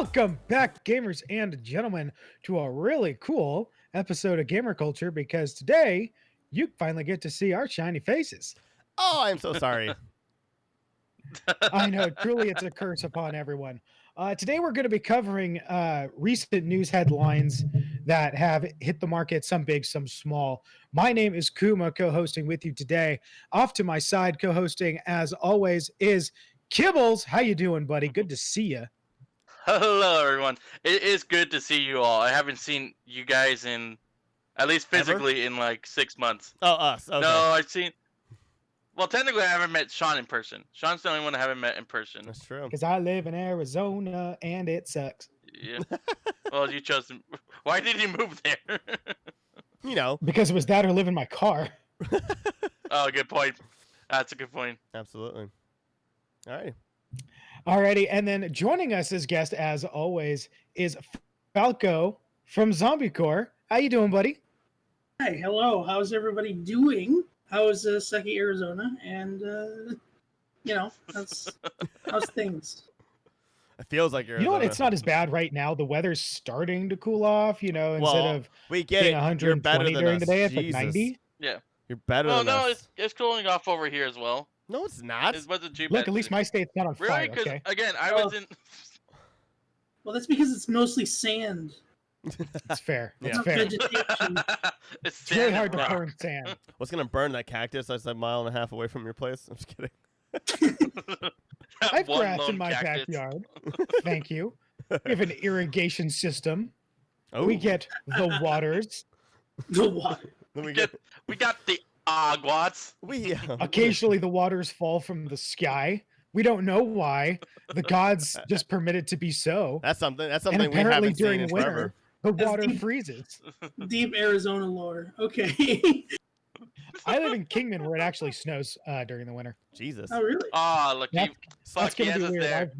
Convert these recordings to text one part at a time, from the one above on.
Welcome back, gamers and gentlemen, to a really cool episode of GamerKulture because today you finally get to see our shiny faces. Oh, I'm so sorry. I know, truly, it's a curse upon everyone. Today we're going to be covering recent news headlines that have hit the market, some big, some small. My name is Kuma, co-hosting with you today. Off to my side, co-hosting as always is Kibbles. How you doing, buddy? Good to see you. Hello, everyone. It is good to see you all. I haven't seen you guys in, at least physically, in like 6 months. Oh, us. Okay. No, I've seen. Well, technically, I haven't met Sean in person. Sean's the only one I haven't met in person. That's true. Because I live in Arizona and it sucks. Yeah. Well, you chose to. Why did you move there? You know. Because it was that or live in my car. Oh, good point. That's a good point. Absolutely. All right. Alrighty, and then joining us as guest, as always, is Falco from Zombie Corps. How you doing, buddy? Hi, hello. How's everybody doing? How's Seki, Arizona? And how's things? It feels like you're. You know what? It's not as bad right now. The weather's starting to cool off. You know, instead of we get being it. 120 during the day, it's like Jesus. 90. Yeah. You're better Well, than no, us. it's cooling off over here as well. No, it's not. It wasn't too Look, bad. at least my state's not on Really? fire. Because Okay, again, I was in. Well, that's because it's mostly sand. that's fair. That's Yeah. fair. Vegetation. It's It's really sand hard and to rock. burn sand. What's gonna burn that cactus that's a mile and a half away from your place? I'm just kidding. That I have one grass in lone my cactus. backyard. Thank you. We have an irrigation system. Oh, We get the waters. The water. Then we We got the aguas. we. Occasionally, the waters fall from the sky. We don't know why. The gods just permit it to be so. That's something. That's And something we apparently, haven't seen during in winter, forever. the That's water deep. freezes. Deep Arizona lore. Okay. I live in Kingman, where it actually snows during the winter. Jesus. Oh, really? Ah, look, That's- That's fuck, he gonna has be us weird. there.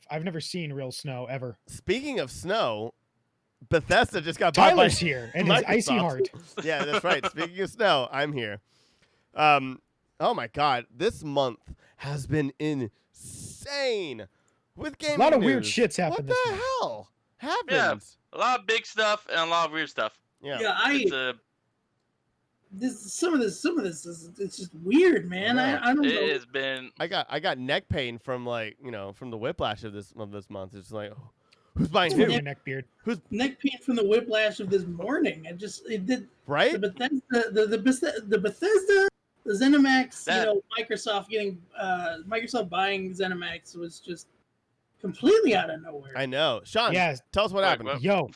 I've never seen real snow ever. Speaking of snow, Bethesda just got bought by Tyler's here, and his icy Microsoft. heart. Yeah, that's right. Speaking of snow, I'm here. Oh my God, this month has been insane with gaming A lot of weird news. shits happened this What the month. hell happened? Yeah. A lot of big stuff and a lot of weird stuff. Yeah. Yeah, It's some of this is it's just weird, man. Yeah. I don't know. it has been. I got neck pain from from the whiplash of this month. It's like, who's buying It's from who? your neck beard. Neck pain from the whiplash of this morning. It did Right? the Bethesda, the ZeniMax, That- Microsoft buying ZeniMax was just completely out of nowhere. I know. Sean, Yes. tell us what Wait, happened. what? Yo.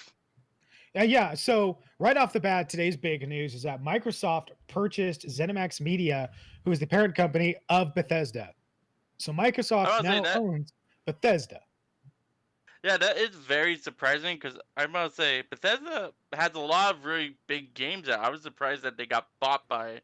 Yeah. So right off the bat, today's big news is that Microsoft purchased ZeniMax Media, who is the parent company of Bethesda. So I Microsoft was now saying that- owns Bethesda. Yeah, that is very surprising because I'm gonna say Bethesda has a lot of really big games out. I was surprised that they got bought by.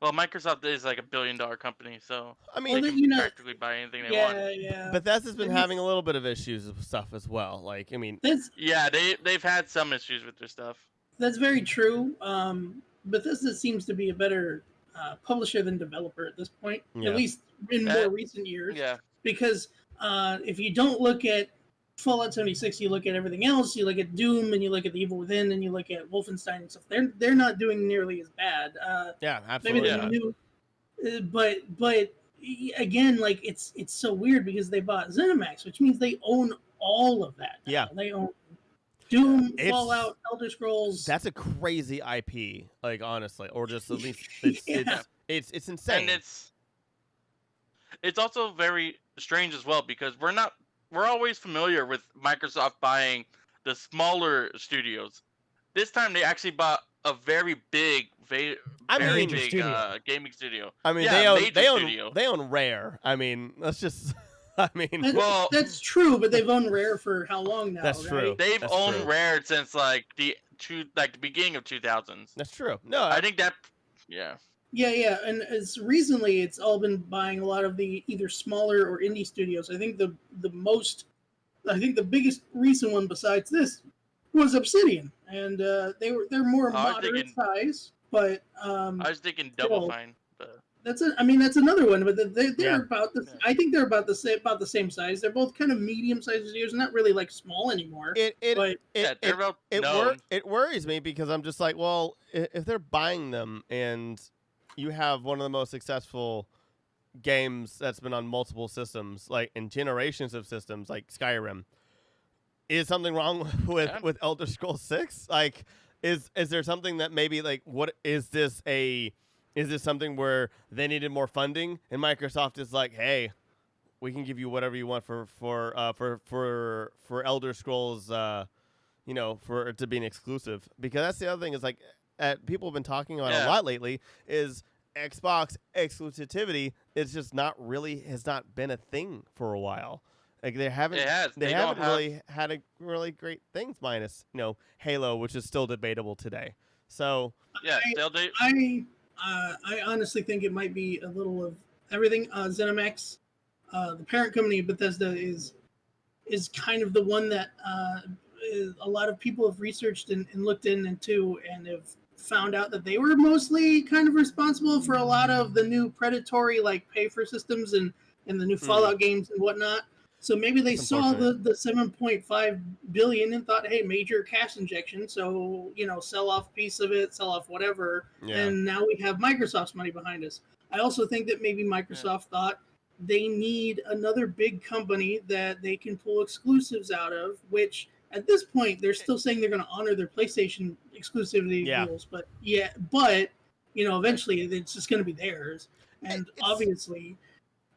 Well, Microsoft is like $1 billion company, so I Well, mean, they then, can practically buy anything they want. yeah. Bethesda's been It's- having a little bit of issues with stuff as well. Like, I mean, That's Yeah, they've had some issues with their stuff. That's very true. Bethesda seems to be a better publisher than developer at this point, Yeah. at least in more recent years. Yeah, Because if you don't look at Fallout 76, you look at everything else. You look at Doom, and you look at The Evil Within, and you look at Wolfenstein and stuff. They're not doing nearly as bad. yeah, Maybe absolutely. they're Yeah. new, but again, like it's so weird because they bought ZeniMax, which means they own all of that. now. Yeah. They own Doom, It's- Fallout, Elder Scrolls. That's a crazy IP, like honestly, or just at least Yeah. it's insane. and it's also very strange as well because we're always familiar with Microsoft buying the smaller studios. This time they actually bought a very big, very Major big studio. gaming studio. I mean, Yeah, they major own studio. they own Rare. I mean, let's just. I mean, Well- That's true, but they've owned Rare for how long now? That's right? true. They've That's owned true. Rare since like the beginning of 2000s. that's true. No, I think that, yeah. Yeah, and it's recently it's all been buying a lot of the either smaller or indie studios. I think the biggest recent one besides this was Obsidian, and they're more I was moderate thinking- size, but I was thinking Double Still. Fine, but I mean, that's another one, but they're Yeah. about the. I think they're about the same size. They're both kind of medium-sized studios, not really like small anymore. It but Yeah, they're both known. it worries me because I'm just like, well, if they're buying them and you have one of the most successful games that's been on multiple systems, like in generations of systems, like Skyrim, is something wrong with Elder Scrolls 6? Like, is there something that maybe like what is this something where they needed more funding and Microsoft is like, hey, we can give you whatever you want for Elder Scrolls, for it to be an exclusive? Because that's the other thing is like people have been talking about a lot lately is Xbox exclusivity is just has not been a thing for a while. Like they haven't really had a really great things minus Halo, which is still debatable today. So yeah, I honestly think it might be a little of everything. ZeniMax, the parent company of Bethesda, is kind of the one that a lot of people have researched and looked into and have found out that they were mostly kind of responsible for a lot of the new predatory like pay for systems and the new Fallout games and whatnot. So maybe they saw the 7.5 billion and thought, hey, major cash injection. So, sell off piece of it, sell off whatever. Yeah. And now we have Microsoft's money behind us. I also think that maybe Microsoft thought they need another big company that they can pull exclusives out of, which at this point, they're still saying they're going to honor their PlayStation exclusivity rules. But eventually it's just going to be theirs. And obviously,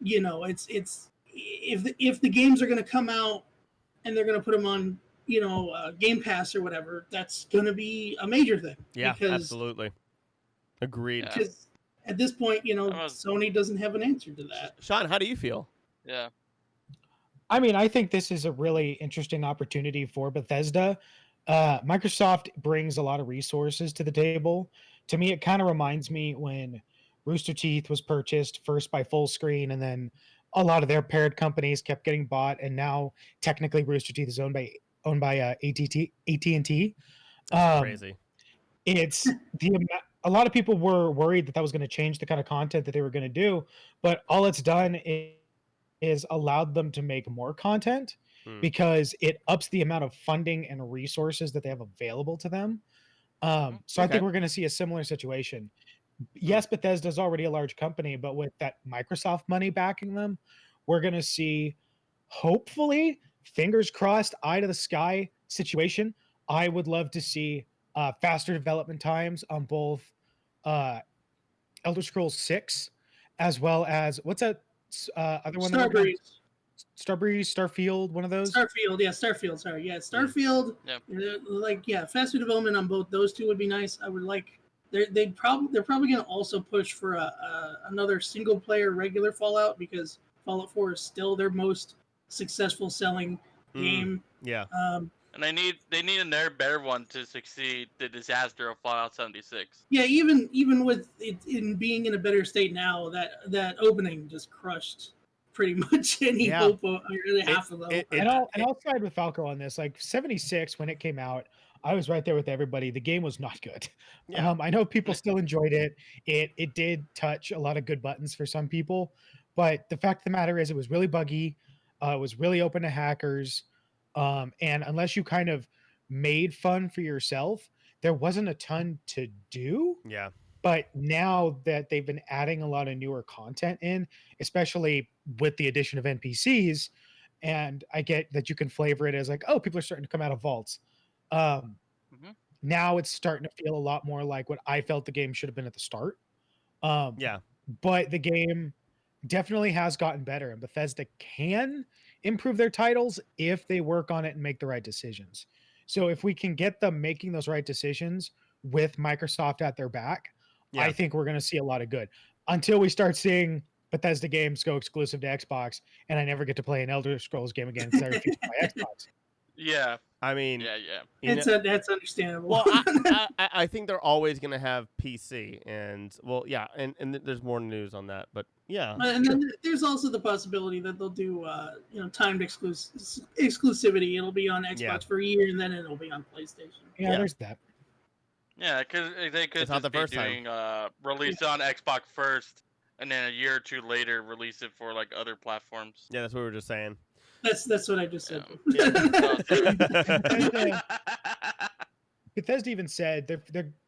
it's if the games are going to come out and they're going to put them on, Game Pass or whatever, that's going to be a major thing. Yeah, absolutely. Agreed. Because at this point, Sony doesn't have an answer to that. Sean, how do you feel? Yeah. I mean, I think this is a really interesting opportunity for Bethesda. Microsoft brings a lot of resources to the table. To me, it kind of reminds me when Rooster Teeth was purchased first by Fullscreen, and then a lot of their parent companies kept getting bought, and now technically Rooster Teeth is owned by AT&T. Crazy. It's a lot of people were worried that was going to change the kind of content that they were going to do, but all it's done is allowed them to make more content because it ups the amount of funding and resources that they have available to them. So I think we're going to see a similar situation. Yes, Bethesda's already a large company, but with that Microsoft money backing them, we're going to see, hopefully, fingers crossed, eye to the sky situation. I would love to see faster development times on both Elder Scrolls 6 as well as what's that other one? Starfield, one of those? Starfield, sorry. Yeah, Starfield. Faster development on both those two would be nice. I would like they're probably going to also push for another single player regular Fallout because Fallout 4 is still their most successful selling game. Yeah. And they need another better one to succeed the disaster of Fallout 76. Yeah, even with it in being in a better state now, that opening just crushed pretty much any hope or half of them. And I'll side with Falco on this. Like 76, when it came out, I was right there with everybody. The game was not good. Yeah. I know people still enjoyed it. It did touch a lot of good buttons for some people, but the fact of the matter is it was really buggy. It was really open to hackers. And unless you kind of made fun for yourself, there wasn't a ton to do. Yeah. But now that they've been adding a lot of newer content in, especially with the addition of NPCs, and I get that you can flavor it as like, oh, people are starting to come out of vaults. Now it's starting to feel a lot more like what I felt the game should have been at the start. But the game definitely has gotten better, and Bethesda can improve their titles if they work on it and make the right decisions. So if we can get them making those right decisions with Microsoft at their back, I think we're going to see a lot of good. Until we start seeing Bethesda games go exclusive to Xbox, and I never get to play an Elder Scrolls game again because I refuse to buy Xbox. Yeah. I mean, that's understandable. Well, I think they're always going to have PC, and and there's more news on that, but yeah. And then there's also the possibility that they'll do timed exclusivity. It'll be on Xbox for a year, and then it'll be on PlayStation. Yeah, there's that. Yeah, because they could just be doing release on Xbox first, and then a year or two later release it for like other platforms. Yeah, that's what we were just saying. That's what I just said. Yeah. Oh, sorry. Bethesda even said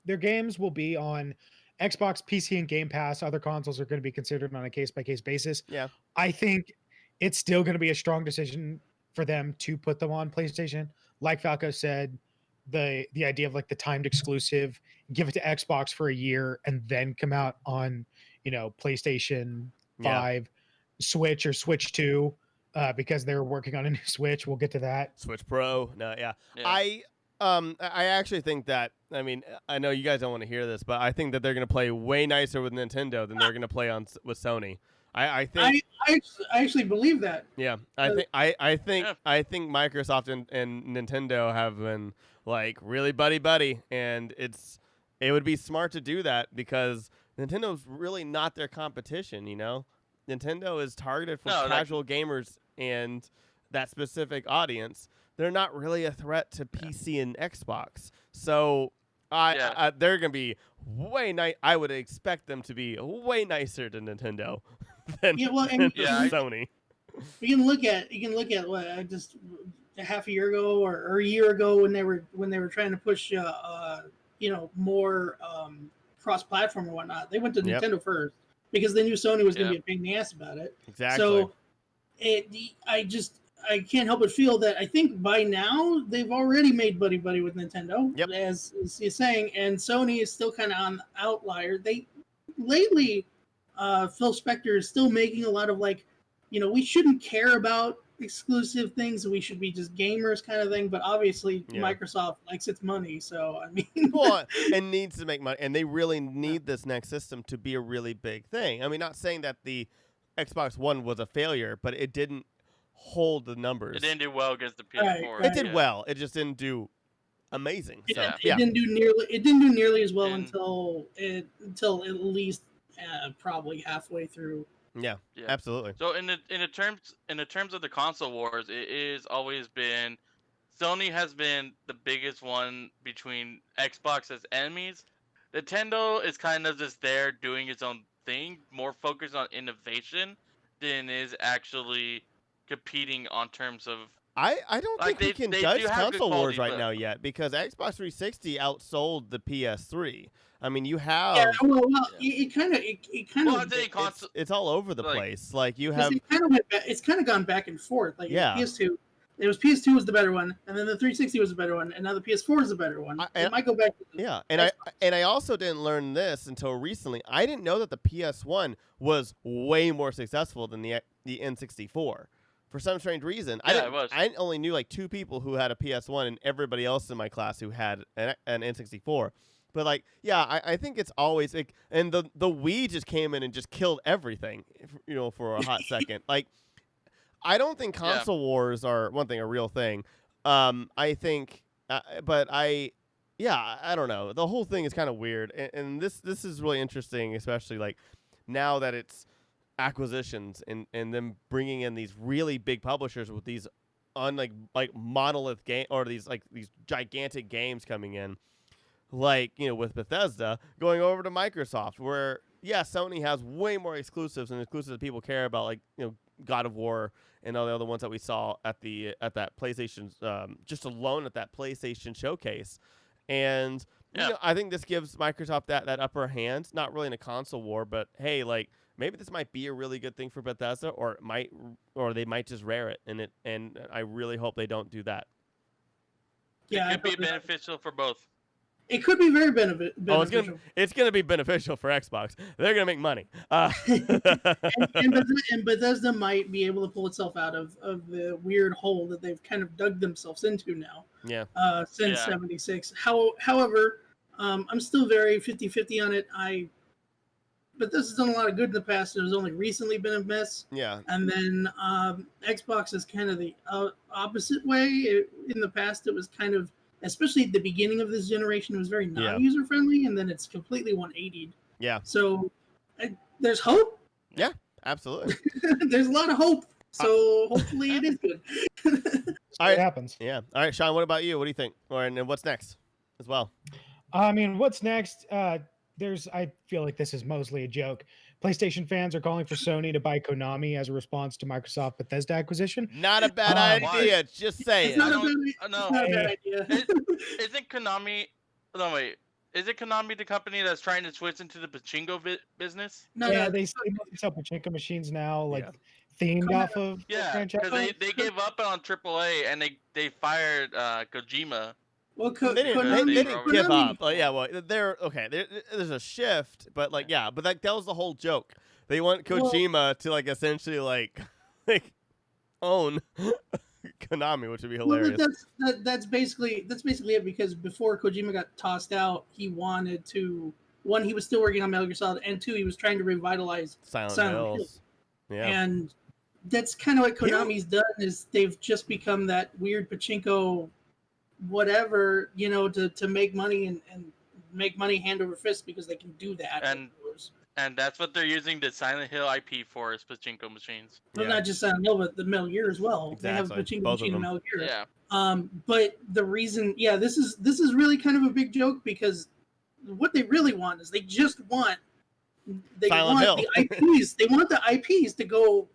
their games will be on Xbox, PC, and Game Pass. Other consoles are going to be considered on a case by case basis. Yeah. I think it's still going to be a strong decision for them to put them on PlayStation. Like Falco said, the idea of like the timed exclusive, give it to Xbox for a year and then come out on, PlayStation 5, Switch or Switch 2, because they're working on a new Switch. We'll get to that. Switch Pro. No, yeah. Yeah. I actually think that, I mean, I know you guys don't want to hear this, but I think that they're going to play way nicer with Nintendo than they're going to play with Sony. I think I actually believe that. yeah. I think Microsoft and Nintendo have been like really buddy, and it would be smart to do that because Nintendo's really not their competition, Nintendo is targeted for casual gamers and that specific audience. They're not really a threat to PC and Xbox. So they're going to be way nice. I would expect them to be way nicer to Nintendo than Sony. You can look at what just a half a year ago or a year ago when they were trying to push more cross-platform and whatnot. They went to Nintendo first because they knew Sony was going to be a pain in the ass about it. Exactly. So I can't help but feel that I think by now they've already made buddy with Nintendo, as you're saying, and Sony is still kind of on the outlier. Lately, Phil Spector is still making a lot of we shouldn't care about exclusive things. We should be just gamers kind of thing. But obviously, Microsoft likes its money, so I mean, and needs to make money, and they really need this next system to be a really big thing. I mean, not saying that the Xbox One was a failure, but it didn't hold the numbers. It didn't do well against the PS4. It did well. It just didn't do amazing. It didn't do nearly as well until at least probably halfway through. Yeah, absolutely. So in the terms of the console wars, it is always been Sony has been the biggest one between Xbox as enemies. Nintendo is kind of just there doing its own thing, more focused on innovation than is actually competing on terms of. I don't think we can judge console wars right now yet because Xbox 360 outsold the PS3. I mean, you have it kind of it's all over the place. Like you have it's kind of gone back and forth. Like PS2, PS2 was the better one, and then the 360 was the better one, and now the PS4 is the better one. It might go back to the I also didn't learn this until recently. I didn't know that the PS1 was way more successful than the N64. For some strange reason, I only knew like 2 people who had a PS1 and everybody else in my class who had an N64. But I think it's always and the Wii just came in and just killed everything, for a hot second. I don't think console wars are a real thing. I think, but I don't know. The whole thing is kind of weird, and this is really interesting, especially now that it's acquisitions and them bringing in these really big publishers with these monolith game or these gigantic games coming in, with Bethesda going over to Microsoft, where Sony has way more exclusives and exclusives that people care about, God of War and all the other ones that we saw at that PlayStation just alone at that PlayStation showcase. And I think this gives Microsoft that upper hand, not really in a console war, but hey, maybe this might be a really good thing for Bethesda, or they might just rare it, and I really hope they don't do that. Yeah, it could be beneficial for both. It could be very beneficial. It's gonna be beneficial for Xbox. They're gonna make money. And Bethesda might be able to pull itself out of the weird hole that they've kind of dug themselves into now. Yeah. Since 76. However, I'm still very 50-50 on it. Bethesda's done a lot of good in the past. It has only recently been a mess. Yeah. And then Xbox is kind of the opposite way. In the past, it was kind of, especially at the beginning of this generation, it was very non-user friendly, and then it's completely 180'd. Yeah. So there's hope. Yeah, absolutely. There's a lot of hope. So hopefully it is good. All right. It happens. Yeah. All right, Sean, what about you? What do you think? And what's next as well? I mean, what's next? I feel like this is mostly a joke, PlayStation fans are calling for Sony to buy Konami as a response to Microsoft Bethesda acquisition. Not a bad Why? idea. Just It's saying. not, I a bad, don't- it's no. not a bad idea. Isn't Konami? No, wait. Is it Konami the company that's trying to switch into the pachinko business? no, Yeah, no, they mostly sell pachinko machines now, like Yeah. themed Konami- off of the Yeah, franchise. because they gave up on AAA and they fired Kojima. well, They didn't, Konami- they didn't give Konami- up. Yeah, well, they're okay. There's a shift, but like, yeah, but that was the whole joke. They want Kojima to like essentially like own Konami, which would be Well, hilarious. that's basically it, because before Kojima got tossed out, he wanted to, one, he was still working on Metal Gear Solid, and two, he was trying to revitalize Silent Silent Hills. Yeah. And that's kind of what He- Konami's done, is they've just become that weird pachinko whatever, to make money and make money hand over fist, because they can do that. And that's what they're using the Silent Hill IP for, is pachinko machines. Well, Yeah. not just Silent Hill, but the Metal Gear as well. They have a Exactly. pachinko Both of machine in them. Metal Gear. Yeah. But the reason, this is really kind of a big joke, because what they really want is they want Silent Hill. the IPs. They want the IPs to go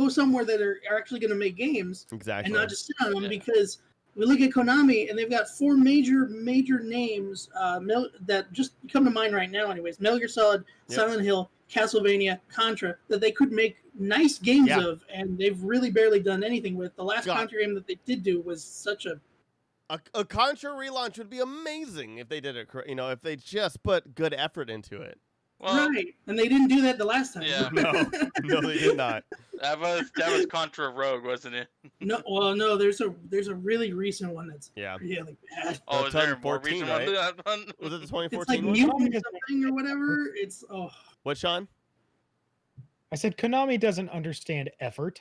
somewhere that are actually going to make games, Exactly. and not just sit on them. Yeah. Because we look at Konami, and they've got 4 major names that just come to mind right now. Anyways, Metal Gear Solid, Yep. Silent Hill, Castlevania, Contra, that they could make nice games Yeah. of, and they've really barely done anything with. The last God. Contra game that they did do was such a A Contra relaunch would be amazing if they did it. If they just put good effort into it. Well, right, and they didn't do that the last time. Yeah. No, they did not. that was Contra Rogue, wasn't it? No. There's a really recent one that's Yeah. really bad. Oh, is there a more 2014, recent right? one to that one? Was it the It's like 2014 one? mutant something or whatever. It's What, Sean? I said Konami doesn't understand effort.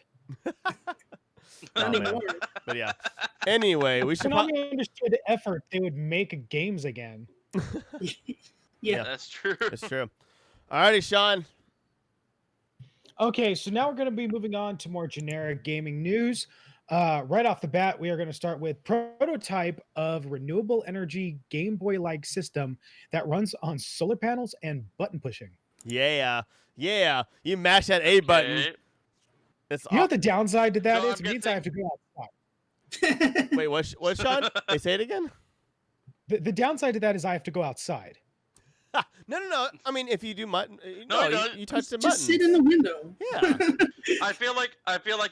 Oh, not man. anymore. But yeah. Anyway, we If should. Konami understood effort, they would make games again. Yeah. That's true. It's true. Alrighty, Sean. Okay, so now we're going to be moving on to more generic gaming news. Right off the bat, we are going to start with prototype of renewable energy Game Boy-like system that runs on solar panels and button pushing. Yeah. You mash that A button. Okay. It's You know what the downside to that No, is? I'm It means I have to go outside. Wait, what, Sean? They say it again? The downside to that is I have to go outside. No. I mean, if you do mutton, No, you touch the Just button. sit in the window. Yeah. I feel like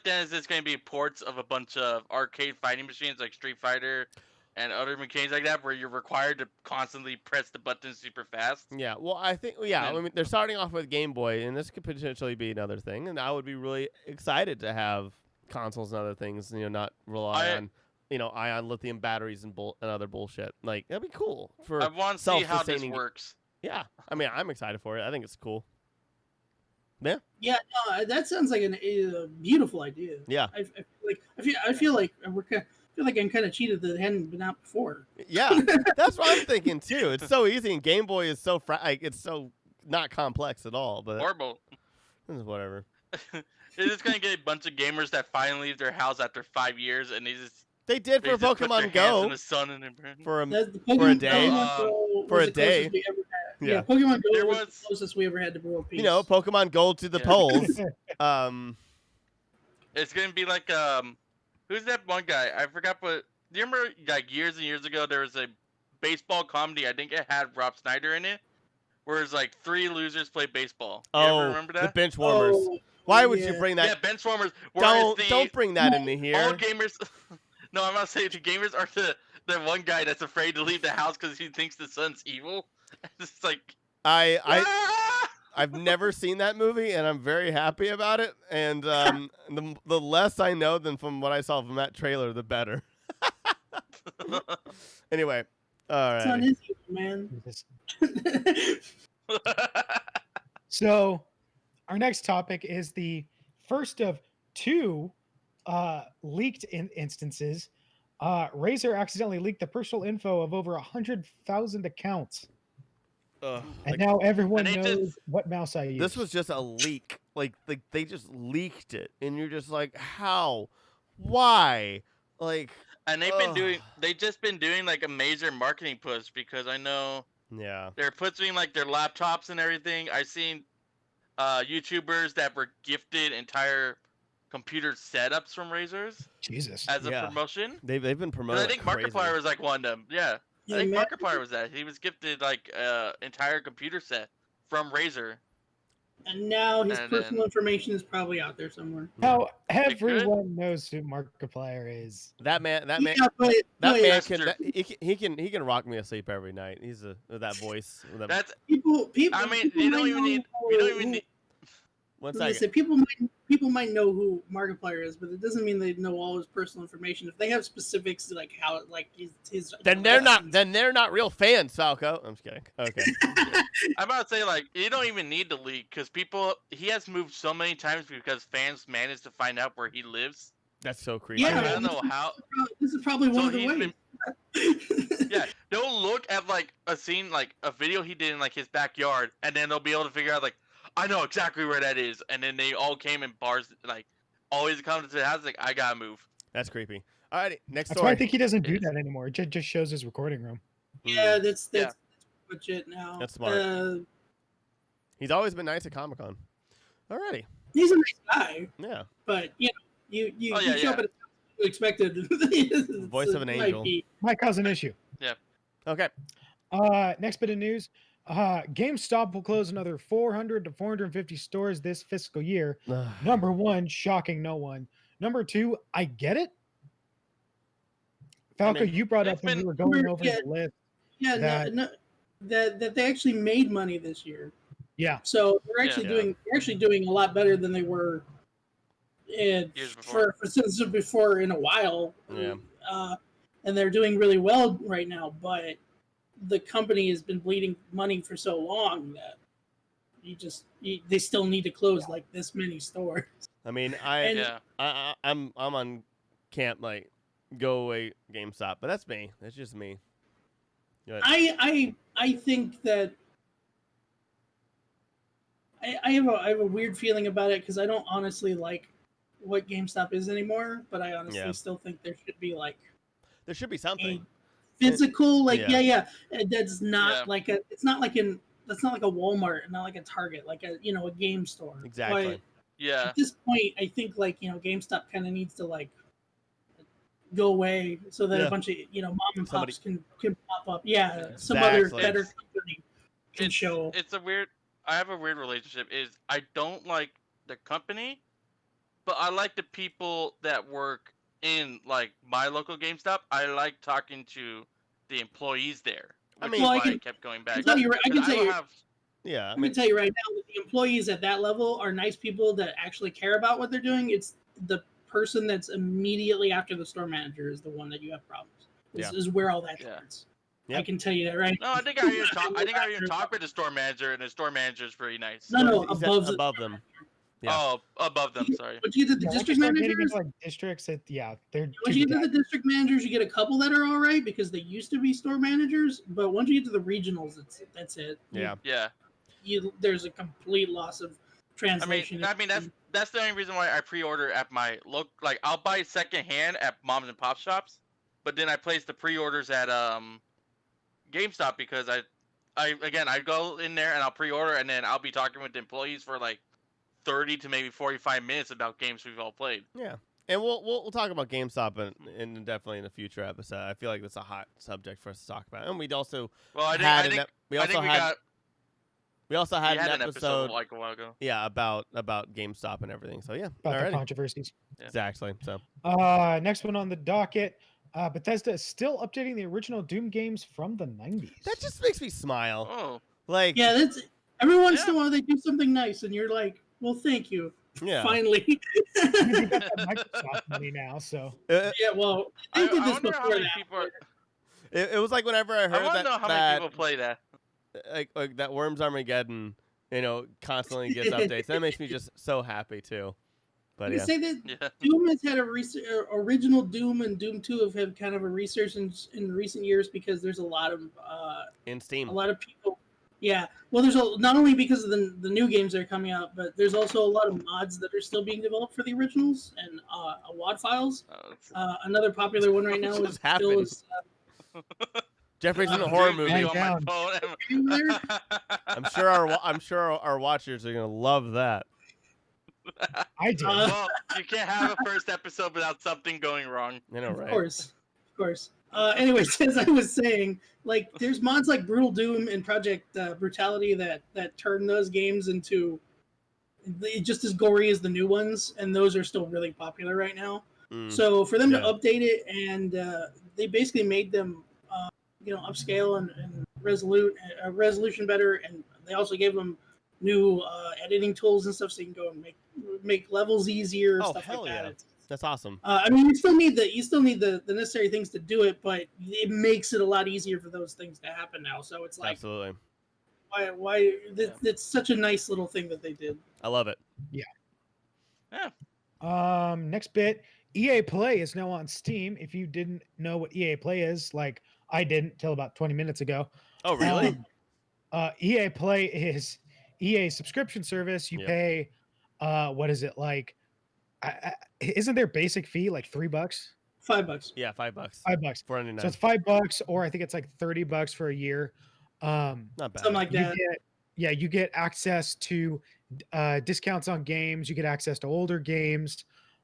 then it's going to be ports of a bunch of arcade fighting machines like Street Fighter and other mechanics like that, where you're required to constantly press the button super fast. Yeah, well, I think, I And- mean, they're starting off with Game Boy, and this could potentially be another thing, and I would be really excited to have consoles and other things, not rely on, ion lithium batteries and other bullshit. Like, that'd be cool for I want to see how this self-sustaining. works. Yeah, I mean, I'm excited for it. I think it's cool. Yeah, no, that sounds like a beautiful idea. Yeah. I feel like I'm kind of cheated that it hadn't been out before. Yeah, that's what I'm thinking, too. It's so easy, and Game Boy is so, it's so not complex at all, but Horrible. whatever. It's just going to get a bunch of gamers that finally leave their house after 5 years, and They did they for just put their Pokemon hands Go in the sun and they burn. for a That's the For a day? Pokemon Go For was a the day? closest we ever had. Yeah. Pokemon Go There was was- the closest we ever had to world peace. Pokemon Gold to the Yeah. polls. It's going to be like, who's that one guy? I forgot what. Do you remember, like, years and years ago, there was a baseball comedy, I think it had Rob Snyder in it, where it's like 3 losers play baseball. You ever remember the that? bench warmers. Why would you bring that? Yeah, bench warmers. where it's Don't bring that into all here. gamers. No, I'm not saying the gamers are the one guy that's afraid to leave the house because he thinks the son's evil. It's like I've never seen that movie, and I'm very happy about it. And the less I know than from what I saw from that trailer, the better. Anyway, all It's on right. his evil, man. So, our next topic is the first of 2 leaked instances. Razer accidentally leaked the personal info of over 100,000 accounts, and now everyone And they knows just- what mouse I use. This was just a leak. Like they just leaked it, and you're just like, how? Why? Like, And they've just been doing like a major marketing push, because I know yeah. they're putting like their laptops and everything. I seen YouTubers that were gifted entire computer setups from Razors Jesus. as a Yeah. promotion. They've been 'Cause promoting. I think like crazy. Markiplier was like one of them. Yeah, Yeah, I think man. Markiplier was that. He was gifted like entire computer set from Razer. And now his And personal then- information is probably out there somewhere. Now could. everyone knows who Markiplier is. That man. That man. Yeah, but That man That's can. true. He can rock me to sleep every night. He's with that voice. With that, That's. people. I mean, people you might don't even know need. You don't even who- need. one As I second. said, people might know who Markiplier is, but it doesn't mean they know all his personal information. If they have specifics like how like his Then they're not. Then they're not real fans, Falco. I'm just kidding. Okay. I'm about to say like you don't even need to leak because people. He has moved so many times because fans managed to find out where he lives. That's so creepy. Yeah, I don't know how. This is probably one So of the he's ways. Yeah, they'll look at like a scene, like a video he did in like his backyard, and then they'll be able to figure out like, I know exactly where that is, and then they all came in bars, like always come to the house, like I gotta move. That's creepy. Alrighty, next That's why I story. think he doesn't do Yes. that anymore. It just shows his recording room. Yeah, that's Yeah. pretty much it now. That's smart. He's always been nice at Comic-Con. Alrighty. He's a nice guy, Yeah. but you know, you Oh, yeah, show up yeah. at a expected. Voice of an angel. My cousin issue. Okay. Next bit of news. GameStop will close another 400 to 450 stores this fiscal year. Number one, shocking no one. Number two, I get it. Falco, mean, you brought it's up when been- we were going over Yeah. the list. Yeah, that- that they actually made money this year. Yeah. So they're actually doing a lot better than they were Years before. since before in a while. Yeah. And they're doing really well right now, but the company has been bleeding money for so long that they still need to close like this many stores. I mean, And- Yeah, I'm on camp like go away GameStop, but that's me. That's just me. Good. I think that I have a weird feeling about it because I don't honestly like what GameStop is anymore, but I honestly Yeah. still think there should be like There should be a something. physical, like Yeah. that's not Yeah. like that's not like a Walmart, not like a Target, like a a game store. Exactly. But yeah. at this point, I think like GameStop kind of needs to like go away so that Yeah. a bunch of mom and Somebody- pops can pop up. Yeah, some other Exactly. better company can It's show. it's a weird. I have a weird relationship. Is I don't like the company, but I like the people that work in like my local GameStop. I like talking to the employees there. I Which mean- is Well, I why I can- kept going I back. can tell you, I can Because tell don't you, have- Yeah. I I mean, can tell you right now that the employees at that level are nice people that actually care about what they're doing. It's the person that's immediately after the store manager is the one that you have problems. This is where all that Yeah. starts. Yep. I can tell you that right. No, I think I even talked with the store manager, and the store manager is pretty nice. No, he's above them. Yeah. Oh, above them. Sorry. Once you get to the Yeah, once you district start getting managers, into, like districts, they're once too you get to the bad. district managers, you get a couple that are all right because they used to be store managers. But once you get to the regionals, that's it. Yeah. Yeah. There's a complete loss of translation. I mean that's the only reason why I pre-order at my local. Like I'll buy secondhand at moms and pop shops, but then I place the pre-orders at GameStop because I go in there and I'll pre-order and then I'll be talking with the employees for like 30 to maybe 45 minutes about games we've all played. Yeah. And we'll talk about GameStop in definitely in a future episode. I feel like that's a hot subject for us to talk about. And we'd also Well, I had think we I also think we had got we also had we had an episode like a while ago. yeah about GameStop and everything. So yeah. About the Alrighty. controversies. Yeah. Exactly. So Next one on the docket. Bethesda is still updating the original Doom games from the 90s. that just makes me smile. Oh, Like Yeah, that's every once in Yeah. a while they do something nice, and you're like, "Well, thank you." yeah. Finally. I mean, they got that Microsoft money now, so Uh, Yeah, well, they I did this wonder how before many that. people are. it was like whenever I I heard want that to know how that many people play that. like that Worms Armageddon, constantly gets updates. That makes me just so happy too. But You yeah. say that Yeah. Doom has had original Doom and Doom 2 have had kind of a resurgence in recent years because there's a lot of In Steam. people. Yeah, well, not only because of the new games that are coming out, but there's also a lot of mods that are still being developed for the originals and WAD files. Oh, it's- Another popular one right now What is just happened? Jeffrey's in a I'm horror doing movie. video on my Down. phone. I'm sure our watchers are gonna love that. I did. Well, you can't have a first episode without something going wrong. I know, right? Of course. Anyways, as I was saying, like there's mods like Brutal Doom and Project Brutality that turn those games into just as gory as the new ones, and those are still really popular right now. Mm. So for them Yeah. to update it, and they basically made them, upscale and resolution better, and they also gave them new editing tools and stuff, so you can go and make levels easier, Oh, stuff hell like yeah. that. That's awesome. I mean, you still need the necessary things to do it, but it makes it a lot easier for those things to happen now. So it's like, Absolutely. why? It's such a nice little thing that they did. I love it. Next bit, EA Play is now on Steam. If you didn't know what EA Play is, like I didn't till about 20 minutes ago. Oh, really? EA Play is EA subscription service. You Yep. pay, what is it like? Isn't their basic fee like $3? $5. Yeah, $5. $5. $4.99. So it's $5, or I think it's like $30 for a year. Not bad. Something like that. You get access to discounts on games. You get access to older games,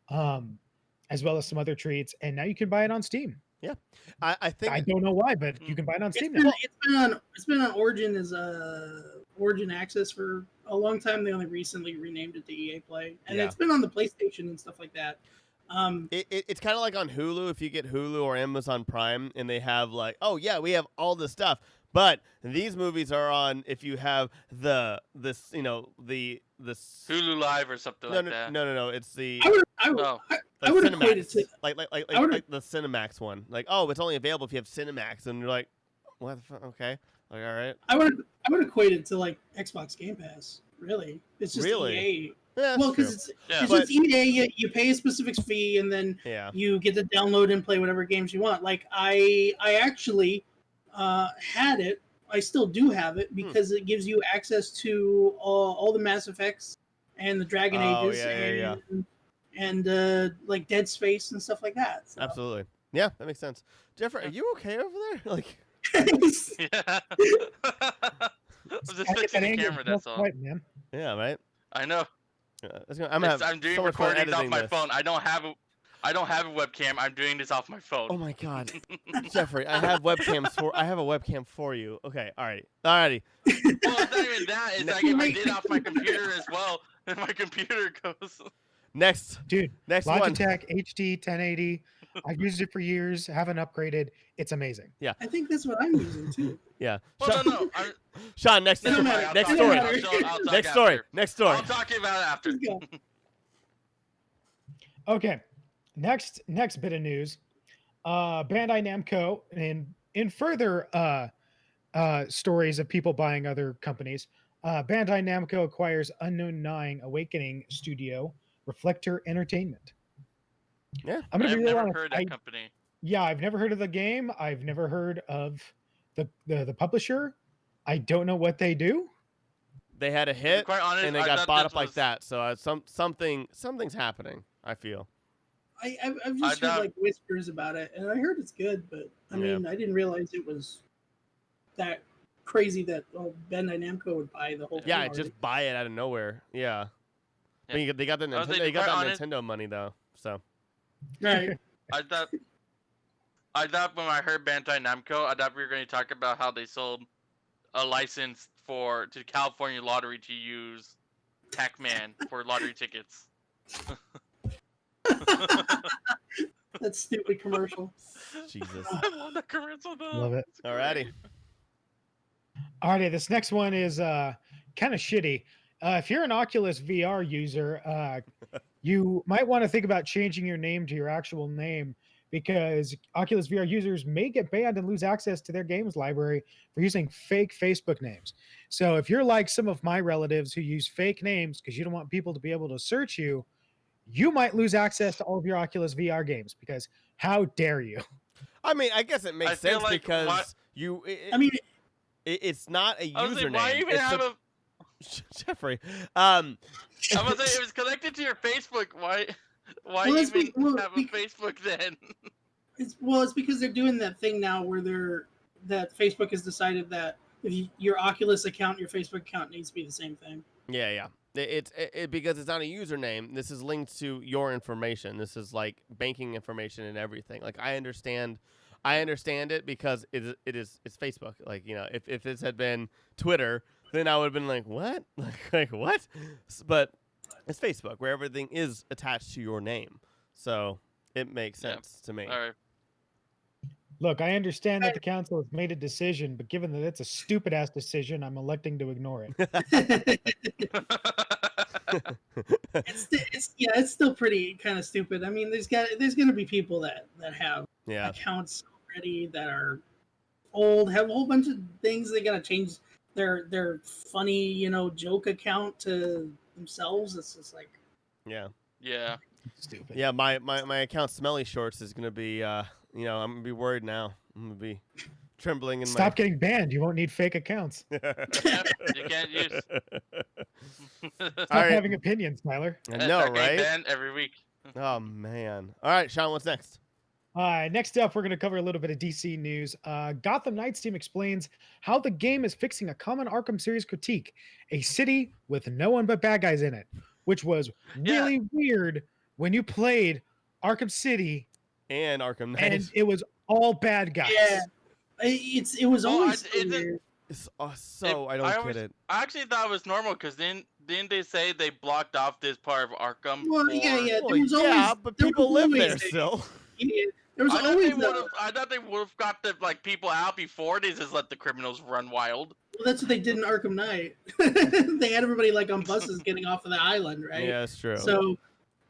as well as some other treats. And now you can buy it on Steam. I think I don't know why, but you can buy it on Steam now. It's been on Origin as Origin Access for a long time. They only recently renamed it to EA Play, and Yeah. it's been on the PlayStation and stuff like that. it's kind of like on Hulu. If you get Hulu or Amazon Prime, and they have like, oh yeah, we have all this stuff. But these movies are on if you have the Hulu Live or something like that. No. It's the I would Oh. I would equate it Cinemax, to like I would- the Cinemax one. Like, oh, it's only available if you have Cinemax, and you're like, what the fuck? Okay, like, all right. I would equate it to like Xbox Game Pass. Really, it's just Really? EA. Yeah, Well, that's true. because Yeah. it's But- just EA. You pay a specific fee, and then Yeah. you get to download and play whatever games you want. Like I actually had it. I still do have it because it gives you access to all the Mass Effects and the Dragon Oh, Ages yeah. and like Dead Space and stuff like that. So. Absolutely. Yeah, that makes sense. Jeffrey, are you okay over there? Like, Yeah. I'm just I get fixing that the angle camera, just that's all. right, man. yeah, right. I know. I'm doing so much fun recordings off editing my this. phone. I don't have a webcam. I'm doing this off my phone. Oh my god, Jeffrey, I have a webcam for you. Okay, alrighty. Well, it's not even that. It's like if I Wait. did off my computer as well, then my computer goes. Next Dude, one. Logitech HD 1080. I've used it for years. Haven't upgraded. It's amazing. I think that's what I'm using too. Yeah. Well, Sean, no. Sean, next It don't story. matter. Next It don't story. matter. I'll talk Next story. after. Next story. I'll talk about it after. Let's go. Okay. Next bit of news. Bandai Namco, and in further stories of people buying other companies, Bandai Namco acquires Unknown Nine Awakening Studio, Reflector Entertainment. Yeah. I'm gonna I've be real never honest. heard that company. Yeah, I've never heard of the game. I've never heard of the publisher. I don't know what they do. They had a To be hit, quite honest, and they I got thought bought this up like was- that. So something's happening. I feel. I've just heard like whispers about it, and I heard it's good, but I Yeah. mean, I didn't realize it was that crazy that Bandai Namco would buy the whole thing. Yeah, already. just buy it out of nowhere. Yeah. But Yeah. they got the I was Nintendo. like, They got quite that honest- Nintendo money though. So. right. I thought when I heard Bandai Namco, I thought we were going to talk about how they sold a license to the California lottery to use Pac-Man for lottery tickets. That stupid commercial. Jesus. I love that commercial though. Love it. It's great. Alrighty. Alrighty, this next one is kind of shitty. If you're an Oculus VR user, you might want to think about changing your name to your actual name, because Oculus VR users may get banned and lose access to their games library for using fake Facebook names. So if you're like some of my relatives who use fake names because you don't want people to be able to search you, you might lose access to all of your Oculus VR games, because how dare you? I mean, I guess it makes I feel sense like because what- I mean, it's not a I was username. like, why even it's have a- a? Jeffrey. I was like, it was connected to your Facebook. Why Well, it's even be- well, have a be- Facebook then? it's because they're doing that thing now where that Facebook has decided that if your Oculus account, your Facebook account needs to be the same thing. Yeah. It's because it's not a username. This is linked to your information. This is like banking information and everything. Like I understand it because it's Facebook. Like if this had been Twitter, then I would have been like what like what, but it's Facebook where everything is attached to your name. So it makes sense to me. All right. Look, I understand that the council has made a decision, but given that it's a stupid ass decision, I'm electing to ignore it. It's still pretty kind of stupid. I mean, there's gonna be people that have Yeah. accounts already that are old, have a whole bunch of things they gotta change their funny, joke account to themselves. It's just like Yeah. Yeah. Stupid. Yeah, my account Smelly Shorts is gonna be I'm gonna be worried now. I'm gonna be trembling in Stop getting banned. You won't need fake accounts. Yep, you can't use. Stop All right. having opinions, Tyler. I know, Start getting right? banned every week. Oh man. All right, Sean, what's next? Next up, we're going to cover a little bit of DC news. Gotham Knights team explains how the game is fixing a common Arkham series critique: a city with no one but bad guys in it, which was really weird when you played Arkham City And Arkham Knight. and it was all bad guys. yeah, it was always so weird. It's I don't get it. I actually thought it was normal because didn't they say they blocked off this part of Arkham? Well, for- yeah. Well, There was yeah, always, but there people was live always there still. Yeah, there was I thought always they would have got the people out before they just let the criminals run wild. Well, that's what they did in Arkham Knight. They had everybody like on buses getting off of the island, right? Yeah, that's true. So,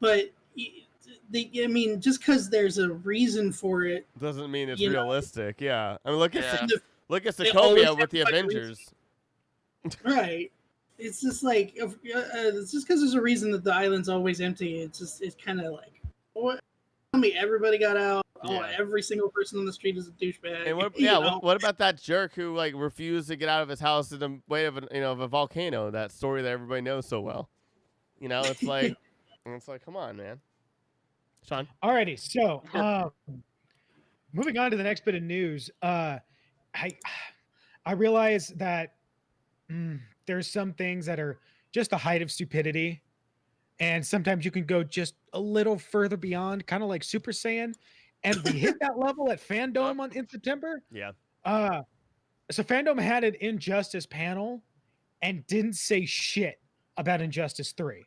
but I mean, just because there's a reason for it, Doesn't mean it's you know. realistic. Yeah. I mean, look at Yeah. look at They always Sokovia have with the to find a Avengers. right? It's just like it's just because there's a reason that the island's always empty. It's kind of like what? Tell me, everybody got out. Oh, Yeah. every single person on the street is a douchebag. And what, you yeah, know? what about that jerk who like refused to get out of his house in the way of of a volcano? That story that everybody knows so well. It's like, come on, man. Sean. Alrighty, so moving on to the next bit of news. I realize that there's some things that are just the height of stupidity, and sometimes you can go just a little further beyond, kind of like Super Saiyan. And we hit that level at Fandom in September. Yeah. So Fandom had an Injustice panel and didn't say shit about Injustice 3.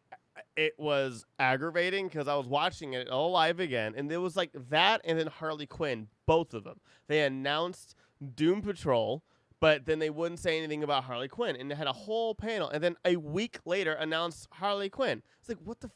It was aggravating because I was watching it all live again, and there was like that and then Harley Quinn, both of them. They announced Doom Patrol, but then they wouldn't say anything about Harley Quinn, and they had a whole panel, and then a week later announced Harley Quinn. It's like, what the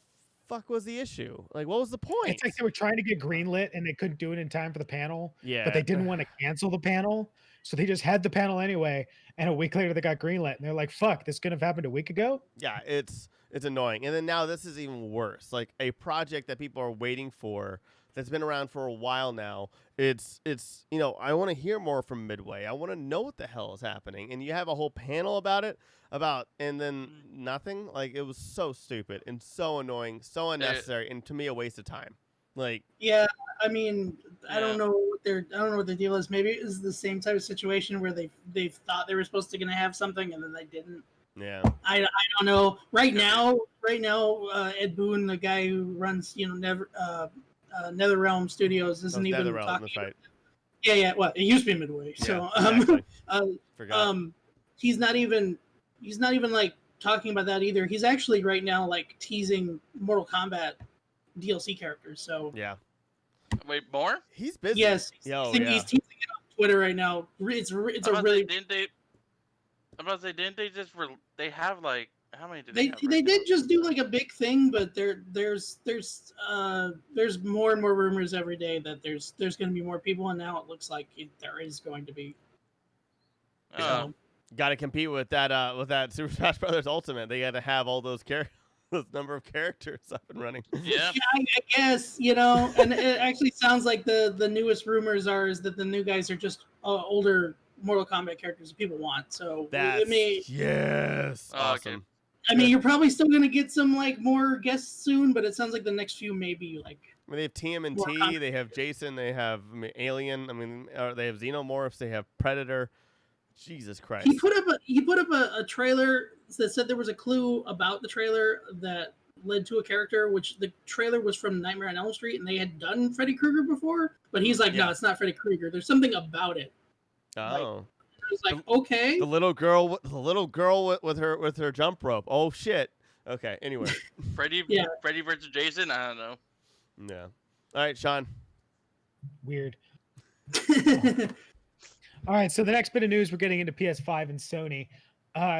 fuck was the issue? Like, what was the point? It's like they were trying to get greenlit and they couldn't do it in time for the panel. Yeah. But they didn't want to cancel the panel. So they just had the panel anyway. And a week later they got greenlit. And they're like, fuck, this couldn't have happened a week ago? Yeah, it's annoying. And then now this is even worse. Like a project that people are waiting for that's been around for a while now. It's I want to hear more from Midway. I want to know what the hell is happening. And you have a whole panel about it, and then nothing. Like, it was so stupid and so annoying, so unnecessary, and to me a waste of time. Like, yeah, I mean, I don't know what the deal is. Maybe it was the same type of situation where they thought they were supposed to gonna have something and then they didn't. yeah. I don't know. Right now, Ed Boon, the guy who runs NetherRealm Studios, isn't even NetherRealm, talking. that's right. Yeah. Well, it used to be Midway. So exactly. Forgot. he's not even like talking about that either. He's actually right now like teasing Mortal Kombat DLC characters. So Yeah. Wait, more? He's busy. yes, Yo, he's teasing it on Twitter right now. It's a really I'm about to say, didn't they just they have like how many did they have they right did now? just do like a big thing, but there's more and more rumors every day that there's going to be more people, and now it looks like there is going to be. Oh. Got to compete with that Super Smash Brothers Ultimate. They got to have all those those number of characters up and running. Yeah. I guess, and it actually sounds like the newest rumors is that the new guys are just older Mortal Kombat characters that people want. So yes, Oh, awesome. okay. I mean, you're probably still gonna get some like more guests soon, but it sounds like the next few may be like I mean, they have More TMNT, content. they have Jason, they have Alien. I mean, they have Xenomorphs, they have Predator. Jesus Christ. He put up a trailer that said there was a clue about the trailer that led to a character, which the trailer was from Nightmare on Elm Street, and they had done Freddy Krueger before, but he's like, no, Yeah. it's not Freddy Krueger. There's something about it. Oh. It's like, okay. The little girl with her jump rope. Oh shit. Okay. Anyway. Freddy versus Jason. I don't know. Yeah. All right, Sean. Weird. All right, so the next bit of news, we're getting into PS5 and Sony.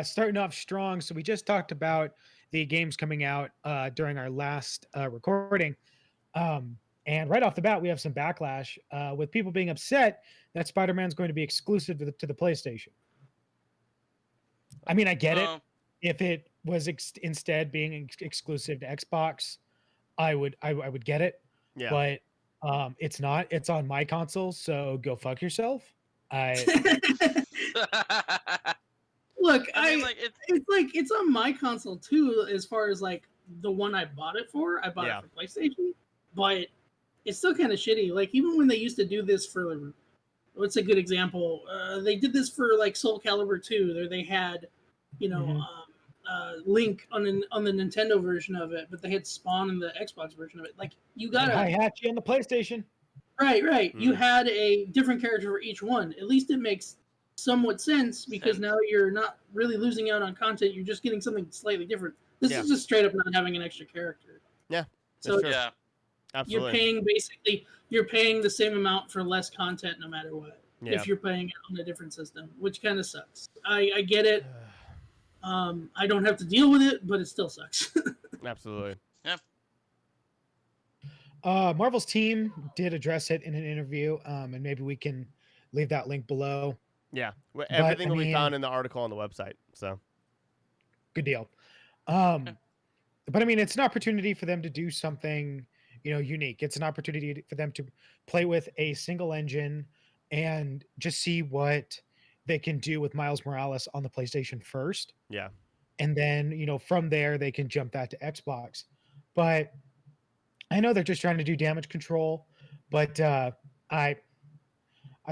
Starting off strong. So we just talked about the games coming out during our last recording. And right off the bat, we have some backlash with people being upset that Spider-Man's going to be exclusive to the PlayStation. I mean, I get it. If it was instead being exclusive to Xbox, I would get it. Yeah. But it's not. It's on my console, so go fuck yourself. Look, I mean, it's on my console too, as far as like the one I bought it for. I bought it for PlayStation, but it's still kind of shitty. Like even when they used to do this for, what's a good example? They did this for like Soul Calibur 2. There they had, Link on the Nintendo version of it, but they had Spawn in the Xbox version of it. Like you got Hihachi on the PlayStation. Right. You had a different character for each one. At least it makes somewhat sense because now you're not really losing out on content. You're just getting something slightly different. This is just straight up not having an extra character. Yeah. So yeah, absolutely. You're paying the same amount for less content no matter what. Yeah. If you're playing it on a different system, which kind of sucks. I get it. I don't have to deal with it, but it still sucks. Absolutely. Yeah. Marvel's team did address it in an interview, and maybe we can leave that link below. Yeah, everything will be found in the article on the website. So, good deal. But I mean, it's an opportunity for them to do something, unique. It's an opportunity for them to play with a single engine and just see what they can do with Miles Morales on the PlayStation first. Yeah, and then from there they can jump that to Xbox. But I know they're just trying to do damage control, but I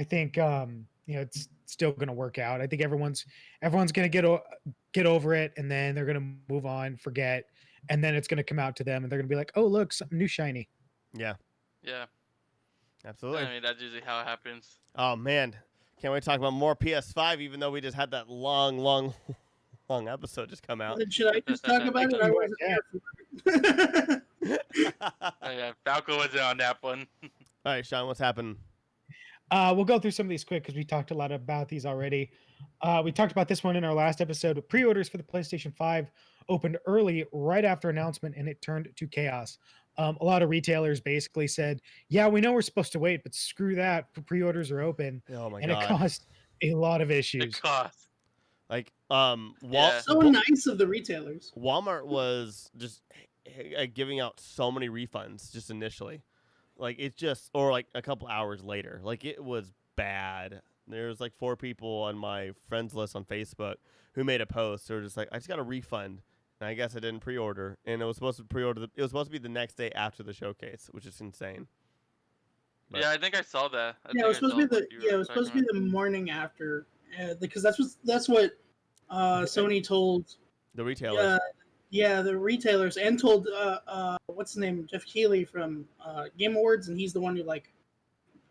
think it's still going to work out. I think everyone's going to get over it, and then they're going to move on, forget, and then it's going to come out to them, and they're going to be like, "Oh, look, something new, shiny." Yeah. Absolutely. I mean, that's usually how it happens. Oh man, can't wait to talk about more PS5. Even though we just had that long episode just come out. Should I just talk about it? I wasn't there for it. Yeah, Falco wasn't on that one. All right, Sean, what's happening? We'll go through some of these quick because we talked a lot about these already. We talked about this one in our last episode. Pre-orders for the PlayStation 5 opened early right after announcement, and it turned to chaos. A lot of retailers basically said, "Yeah, we know we're supposed to wait, but screw that. Pre-orders are open." Oh my and god! It caused a lot of issues. It cost. Like, so nice of the retailers. Walmart was just giving out so many refunds just initially. Like it's just, or like a couple hours later, like it was bad. There's like 4 people on my friends list on Facebook who made a post. They were just like, I just got a refund, and I guess I didn't pre-order, and it was supposed to it was supposed to be the next day after the showcase, which is insane. But, yeah, I think I saw that. It was supposed to be the morning after, because that's what Sony told the retailers. The retailers, and told what's his name, Jeff Keighley from Game Awards, and he's the one who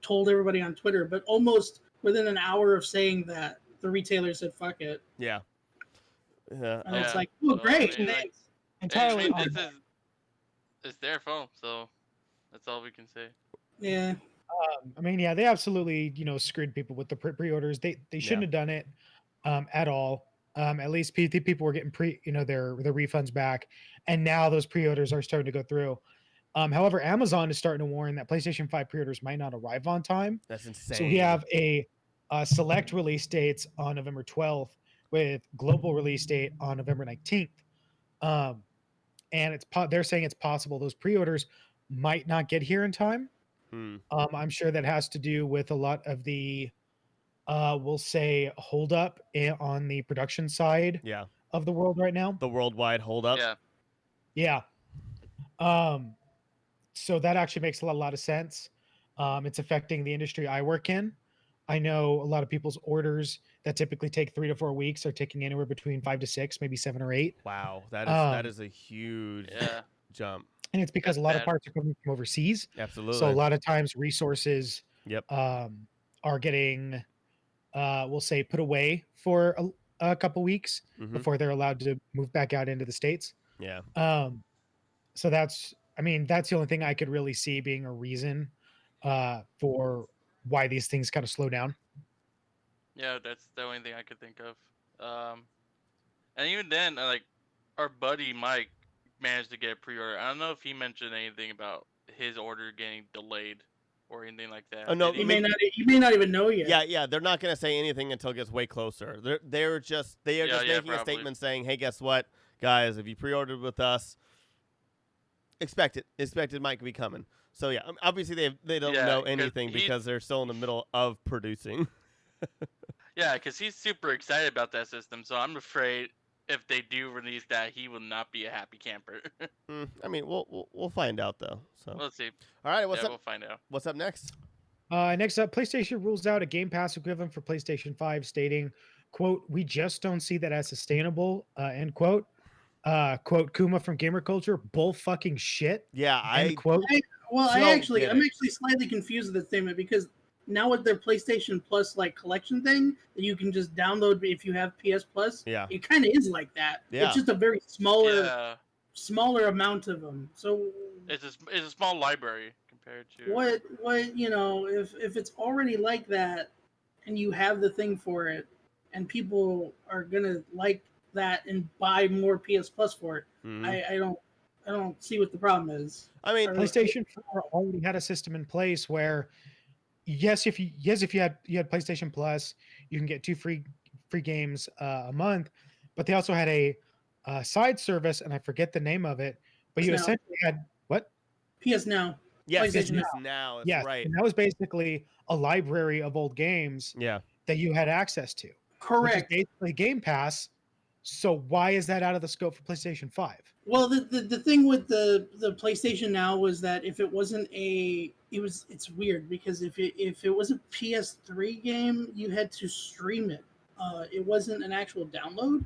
told everybody on Twitter. But almost within an hour of saying that, the retailers said "fuck it." Yeah. And it's like, oh, great, thanks. Entirely. It's their phone, so that's all we can say. Yeah. I mean, yeah, they absolutely, screwed people with the pre-orders. They shouldn't have done it at all. At least people were getting their refunds back, and now those pre-orders are starting to go through. However, Amazon is starting to warn that PlayStation 5 pre-orders might not arrive on time. That's insane. So we have a select release dates on November 12th with global release date on November 19th. And they're saying it's possible those pre-orders might not get here in time. I'm sure that has to do with a lot of the we'll say hold up on the production side of the world right now. The worldwide hold up. Yeah. So that actually makes a lot of sense. It's affecting the industry I work in. I know a lot of people's orders that typically take 3 to 4 weeks are taking anywhere between 5 to 6, maybe 7 or 8. Wow, that Um, is a huge Yeah, jump. and it's because that's a lot of bad. parts are coming from overseas. So a Absolutely. lot of times resources Yep. are getting, we'll say, put away for a couple weeks Hmm. before they're allowed to move back out into the States. Yeah. So that's the only thing I could really see being a reason for why these things kind of slow down. Yeah, that's the only thing I could think of. And even then, like our buddy Mike managed to get a pre-order. I don't know if he mentioned anything about his order getting delayed or anything like that. Oh, no, Did he? You may not even know yet. Yeah. They're not going to say anything until it gets way closer. They are just Yeah, making a probably. statement saying, "Hey, guess what, guys? If you pre-ordered with us, expect it might be coming." So yeah, obviously they don't Yeah, know 'cause anything he- because they're still in the middle of producing. Yeah, because he's super excited about that system. So I'm afraid if they do release that, he will not be a happy camper. I mean, we'll find out though. So We'll see. all right, what's Yeah, up? we'll find out. What's up next? Next up, PlayStation rules out a Game Pass equivalent for PlayStation 5, stating, quote, "We just don't see that as sustainable," end quote. Quote, Kuma from GamerKulture, bull fucking shit, Yeah, end quote. I'm Don't actually get it. slightly confused with that statement because now with their PlayStation Plus like collection thing that you can just download if you have PS Plus, Yeah. it kind of is like that. Yeah. It's just a very Yeah, smaller amount of them. So it's a small library compared to. what if it's already like that and you have the thing for it and people are gonna like that and buy more PS Plus for it, Mhm. I don't see what the problem is. I mean, PlayStation 4 already had a system in place where if you had PlayStation Plus, you can get 2 free games a month, but they also had a side service, and I forget the name of it, but you Now. essentially had what? PS Now. yes, PlayStation yes, now it's Yes, right. and that was basically a library of old games Yeah. that you had access to, which is Correct. basically Game Pass. So why is that out of the scope for PlayStation 5? Well, the thing with the PlayStation Now was that if it wasn't it's weird because if it was a PS3 game, you had to stream it. It wasn't an actual download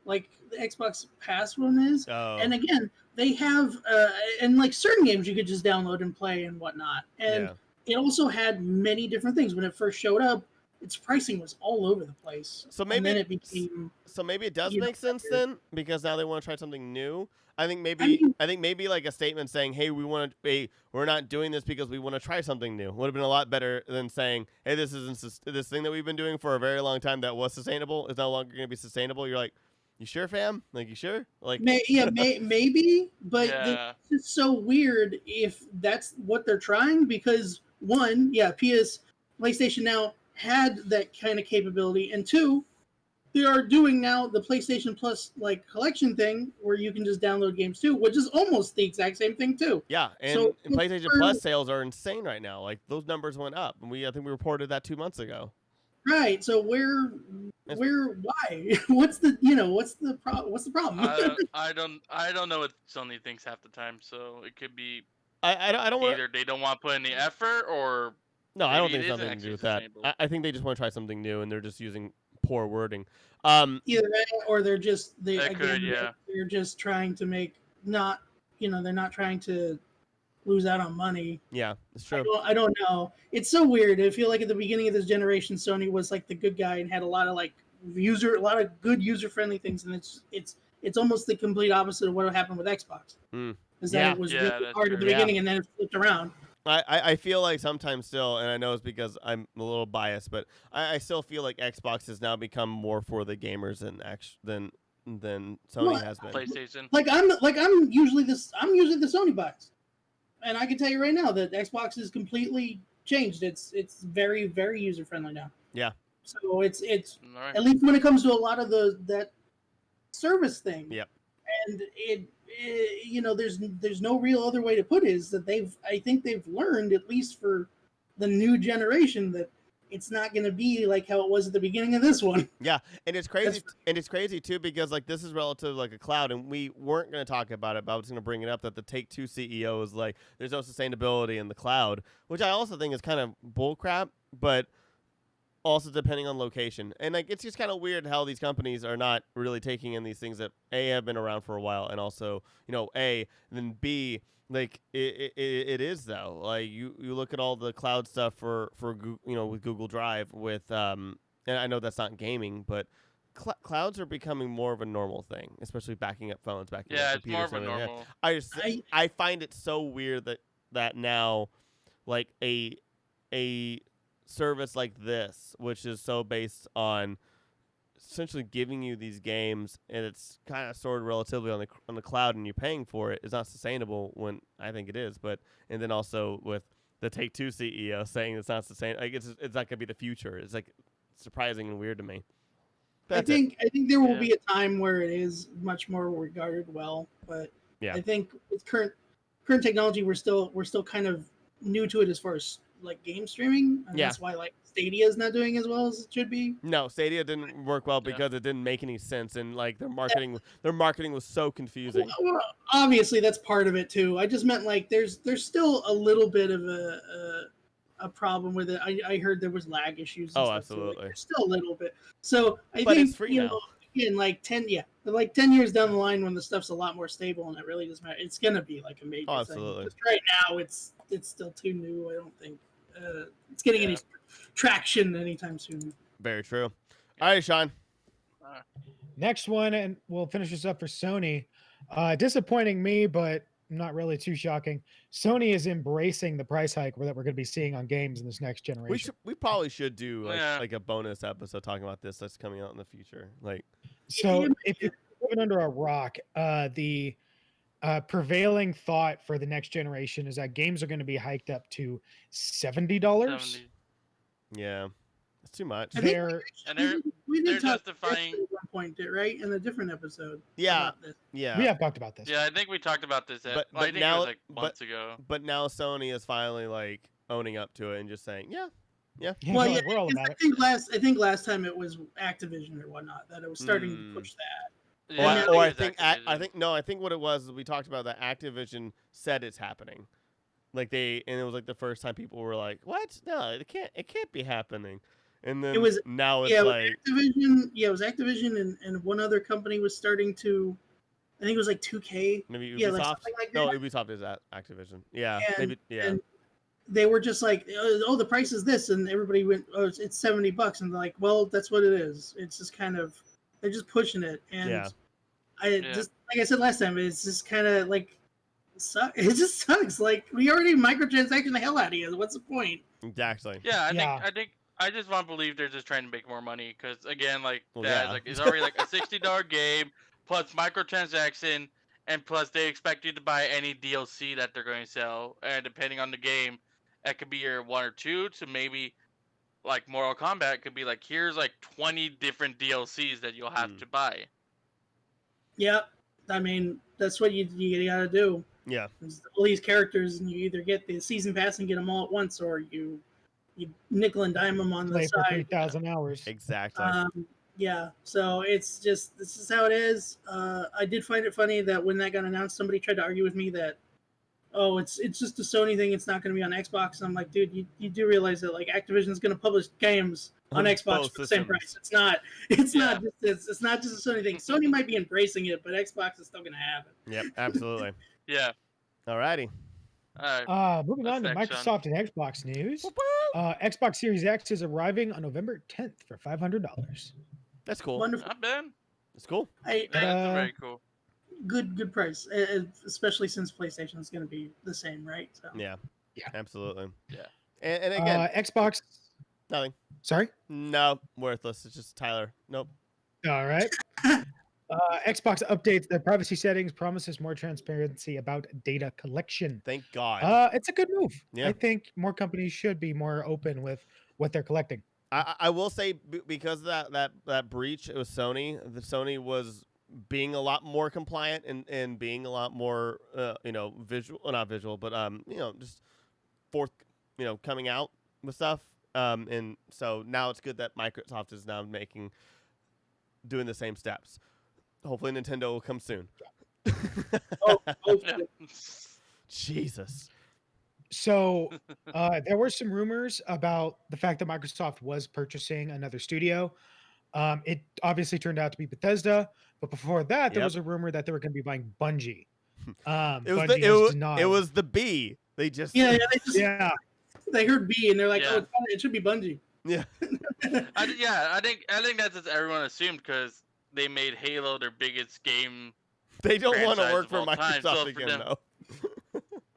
like the Xbox Pass one is. Oh. And again, they have and like certain games you could just download and play and whatnot. And it also had many different things. When it first showed up, its pricing was all over the place. So maybe and then it became maybe it does you know, make sense then because now they want to try something new. I think maybe like a statement saying, "Hey, we're not doing this because we want to try something new." Would have been a lot better than saying, "Hey, this thing that we've been doing for a very long time that was sustainable is no longer going to be sustainable." You're like, "You sure, fam? Like, you sure?" Like, maybe, but Yeah. it's so weird if that's what they're trying because one, PlayStation Now had that kind of capability, and two, they are doing now the PlayStation Plus like collection thing where you can just download games too, which is almost the exact same thing too. yeah, and PlayStation Plus sales are insane right now. Like those numbers went up, and I think we reported that 2 months ago. Right. So why? What's the problem? I don't know what Sony thinks half the time. So it could be I don't want either they don't want to put in the effort or no, I don't maybe think it it's isn't something to do actually with that. sustainable. I think they just want to try something new, and they're just using poor wording. Either that, or they're just That again could, yeah. they're just trying to make they're not trying to lose out on money. Yeah, it's true. I don't know. It's so weird. I feel like at the beginning of this generation, Sony was like the good guy and had a lot of a lot of good user friendly things, and it's almost the complete opposite of what happened with Xbox. Is that it was really that's hard at the true. beginning and then it flipped around. I feel like sometimes still, and I know it's because I'm a little biased, but I still feel like Xbox has now become more for the gamers than Sony has been. PlayStation. I'm usually the Sony bias, and I can tell you right now that Xbox is completely changed. It's very very user friendly now. Yeah. So it's All right. at least when it comes to a lot of that service thing. Yep. And there's no real other way to put it is that I think they've learned, at least for the new generation, that it's not going to be like how it was at the beginning of this one. Yeah, and it's crazy, too, because like this is relative like a cloud, and we weren't going to talk about it, but I was going to bring it up that the Take-Two CEO is like, there's no sustainability in the cloud, which I also think is kind of bullcrap, but also depending on location, and like it's just kind of weird how these companies are not really taking in these things that A, have been around for a while, and also A, and then B, like it is though. Like you look at all the cloud stuff for with Google Drive with and I know that's not gaming, but clouds are becoming more of a normal thing, especially backing up phones, backing up it's more of a computers. normal. I find it so weird that now, like a service like this, which is so based on essentially giving you these games, and it's kind of stored relatively on the cloud, and you're paying for it, is not sustainable. When I think it is, and then also with the Take-Two CEO saying it's not sustainable, like it's not gonna be the future. It's like surprising and weird to me. I think there will be a time where it is much more regarded well, but I think with current technology, we're still kind of new to it as far as like game streaming, and that's why like Stadia is not doing as well as it should be. No, Stadia didn't work well because it didn't make any sense, and like their marketing was so confusing. Well, obviously that's part of it too. I just meant like there's still a little bit of a problem with it. I heard there was lag issues. And stuff Absolutely. Too. Like, there's still a little bit. So I but think it's free now. In like 10 years down the line when the stuff's a lot more stable and it really doesn't matter, it's gonna be like a major thing. Absolutely. Just right now it's still too new. I don't think it's getting any traction anytime soon. Very true. All right, Sean. Next one, and we'll finish this up for Sony. Disappointing me, but not really too shocking. Sony is embracing the price hike that we're going to be seeing on games in this next generation. We probably should do like a bonus episode talking about this that's coming out in the future. Like, so if you're living under a rock, the prevailing thought for the next generation is that games are going to be hiked up to $70. Yeah, it's too much. We did talk justifying at one point, right, in a different episode. Yeah, about this. yeah, we have talked about this. Yeah, I think we talked about this. But I think now, it was like months ago. But now Sony is finally like owning up to it and just saying, yeah. Well, yeah, we're all about it. I think last time it was Activision or whatnot that it was starting to push that. Yeah, I think what it was we talked about that Activision said it's happening. Like and it was like the first time people were like, "What? No, it can't be happening." And then now it's like Activision. Yeah, it was Activision and one other company was starting to. I think it was like 2K. Maybe Ubisoft. Yeah, like something like that. No, Ubisoft is at Activision. Yeah, and they were just like, "Oh, the price is this," and everybody went, "Oh, it's $70," and they're like, "Well, that's what it is." It's just kind of they're just pushing it, and just like I said last time, it's just kind of like. It just sucks. Like we already microtransaction the hell out of you. What's the point? Exactly. Yeah, I think I just want to believe they're just trying to make more money because again, like it's already like a $60 game plus microtransaction, and plus they expect you to buy any DLC that they're going to sell, and depending on the game, that could be your 1 or 2 to maybe like Mortal Kombat could be like here's like 20 different DLCs that you'll have to buy. Yeah, I mean that's what you gotta do. Yeah. There's all these characters, and you either get the season pass and get them all at once, or you nickel and dime them on the Play side. for 3,000 hours. Exactly. Yeah. So it's just this is how it is. I did find it funny that when that got announced, somebody tried to argue with me that, oh, it's just a Sony thing. It's not going to be on Xbox. And I'm like, dude, you do realize that like Activision's going to publish games on Xbox for the same price. It's not just a Sony thing. Sony might be embracing it, but Xbox is still going to have it. Yep, absolutely. Yeah. Alrighty. Moving on to Microsoft and Xbox news. Xbox Series X is arriving on November 10th for $500. That's cool. Wonderful. Not bad. It's cool. That's very cool. Good price, especially since PlayStation is going to be the same, right? So. Yeah, absolutely. Yeah. And again, Xbox. Nothing. Sorry. No, worthless. It's just Tyler. Nope. All right. Xbox updates their privacy settings, promises more transparency about data collection. Thank God. It's a good move. Yeah. I think more companies should be more open with what they're collecting. I will say because of that breach, it was Sony. The Sony was being a lot more compliant and being a lot more visual, not visual, but just coming out with stuff. And so now it's good that Microsoft is now doing the same steps. Hopefully Nintendo will come soon. Oh, Yeah. Jesus. So there were some rumors about the fact that Microsoft was purchasing another studio. It obviously turned out to be Bethesda, but before that, there Yep. was a rumor that they were going to be buying Bungie. It was Bungie has denied. it was the B. They just yeah, Yeah, they heard B and they're like, Yeah. oh, it should be Bungie. yeah. I think that's what everyone assumed because they made Halo their biggest game. They don't want to franchise work of for all time, Microsoft so for again them- though.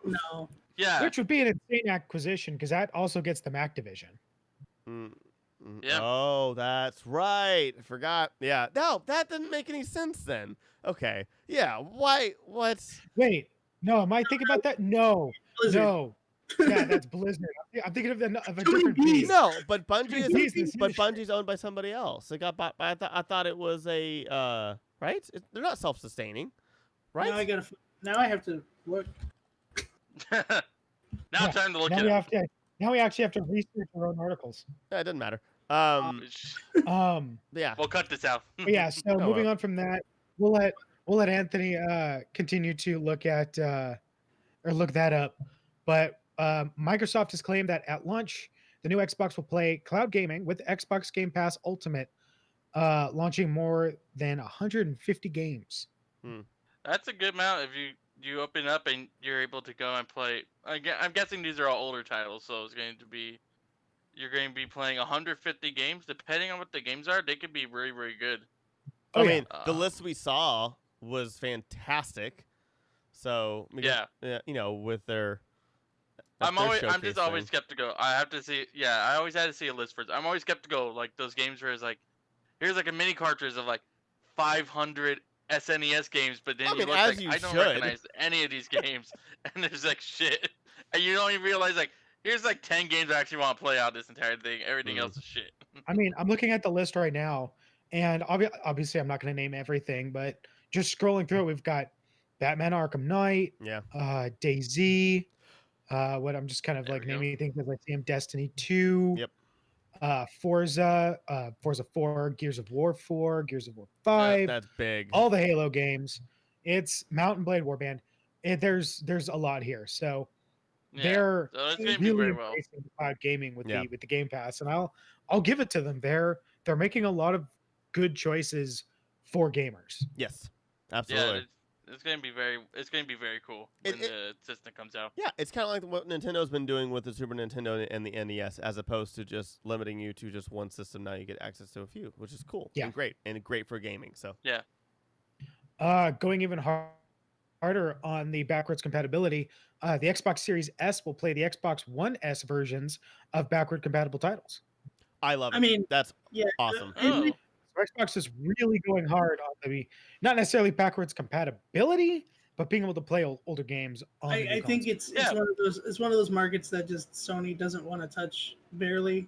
No. Yeah, which would be an insane acquisition because that also gets them Activision. Yeah. Oh, that's right. I forgot. Yeah. No, that didn't make any sense then. Okay. Yeah. Why? What? Wait, no, am I thinking about that? No, Blizzard. no. Yeah, that's Blizzard. I'm thinking of a Too many different Bs. beast. No, but Bungie Jeez, is. this But is- Bungie's owned by somebody else. It got bought. I thought it was a right. They're not self-sustaining, right? Now I have to look. now Yeah, time to look Now at we it. have to. Now we actually have to research our own articles. Yeah, it doesn't matter. Yeah. We'll cut this out. But yeah. So Oh, moving well. on from that, we'll let Anthony continue to look at or look that up. But Microsoft has claimed that at launch, the new Xbox will play cloud gaming with Xbox Game Pass Ultimate, launching more than 150 games. That's a good amount if you open up and you're able to go and play. I'm guessing these are all older titles, so you're going to be playing 150 games. Depending on what the games are, they could be very, very good. Oh, I yeah. mean, the list we saw was fantastic. So Yeah. you know, with their. I'm showcase just always thing. skeptical. I have to see. Yeah, I always had to see a list first. I'm always skeptical, like those games where it's like, here's like a mini cartridge of like 500 SNES games, but then I you mean, look as like you I don't should. recognize any of these games, and there's like shit, and you don't even realize like here's like 10 games I actually want to play out this entire thing. Everything else is shit. I mean, I'm looking at the list right now, and obviously, I'm not going to name everything, but just scrolling through it, we've got Batman: Arkham Knight, Yeah. DayZ. What I'm just kind of There like we go. naming things as I see them: Destiny 2. Yep. Forza 4, Gears of War 4, Gears of War 5, That's big. all the Halo games. It's Mountain Blade Warband. There's a lot here, so Yeah. they're So it's gonna be really very well. embracing cloud gaming with Yeah. the Game Pass, and I'll give it to them. They're making a lot of good choices for gamers. Yes. Yeah, Absolutely. it's gonna be very cool It- when the system comes out. Yeah, it's kind of like what Nintendo's been doing with the Super Nintendo and the NES, as opposed to just limiting you to just one system. Now you get access to a few, which is cool Yeah. and great for gaming. So Going even harder on the backwards compatibility, the Xbox Series S will play the Xbox One S versions of backward compatible titles. I love it. I mean, That's yeah. awesome. Oh, So Xbox is really going hard on the not necessarily backwards compatibility, but being able to play older games on the new I think console. it's one of those markets that just Sony doesn't want to touch, barely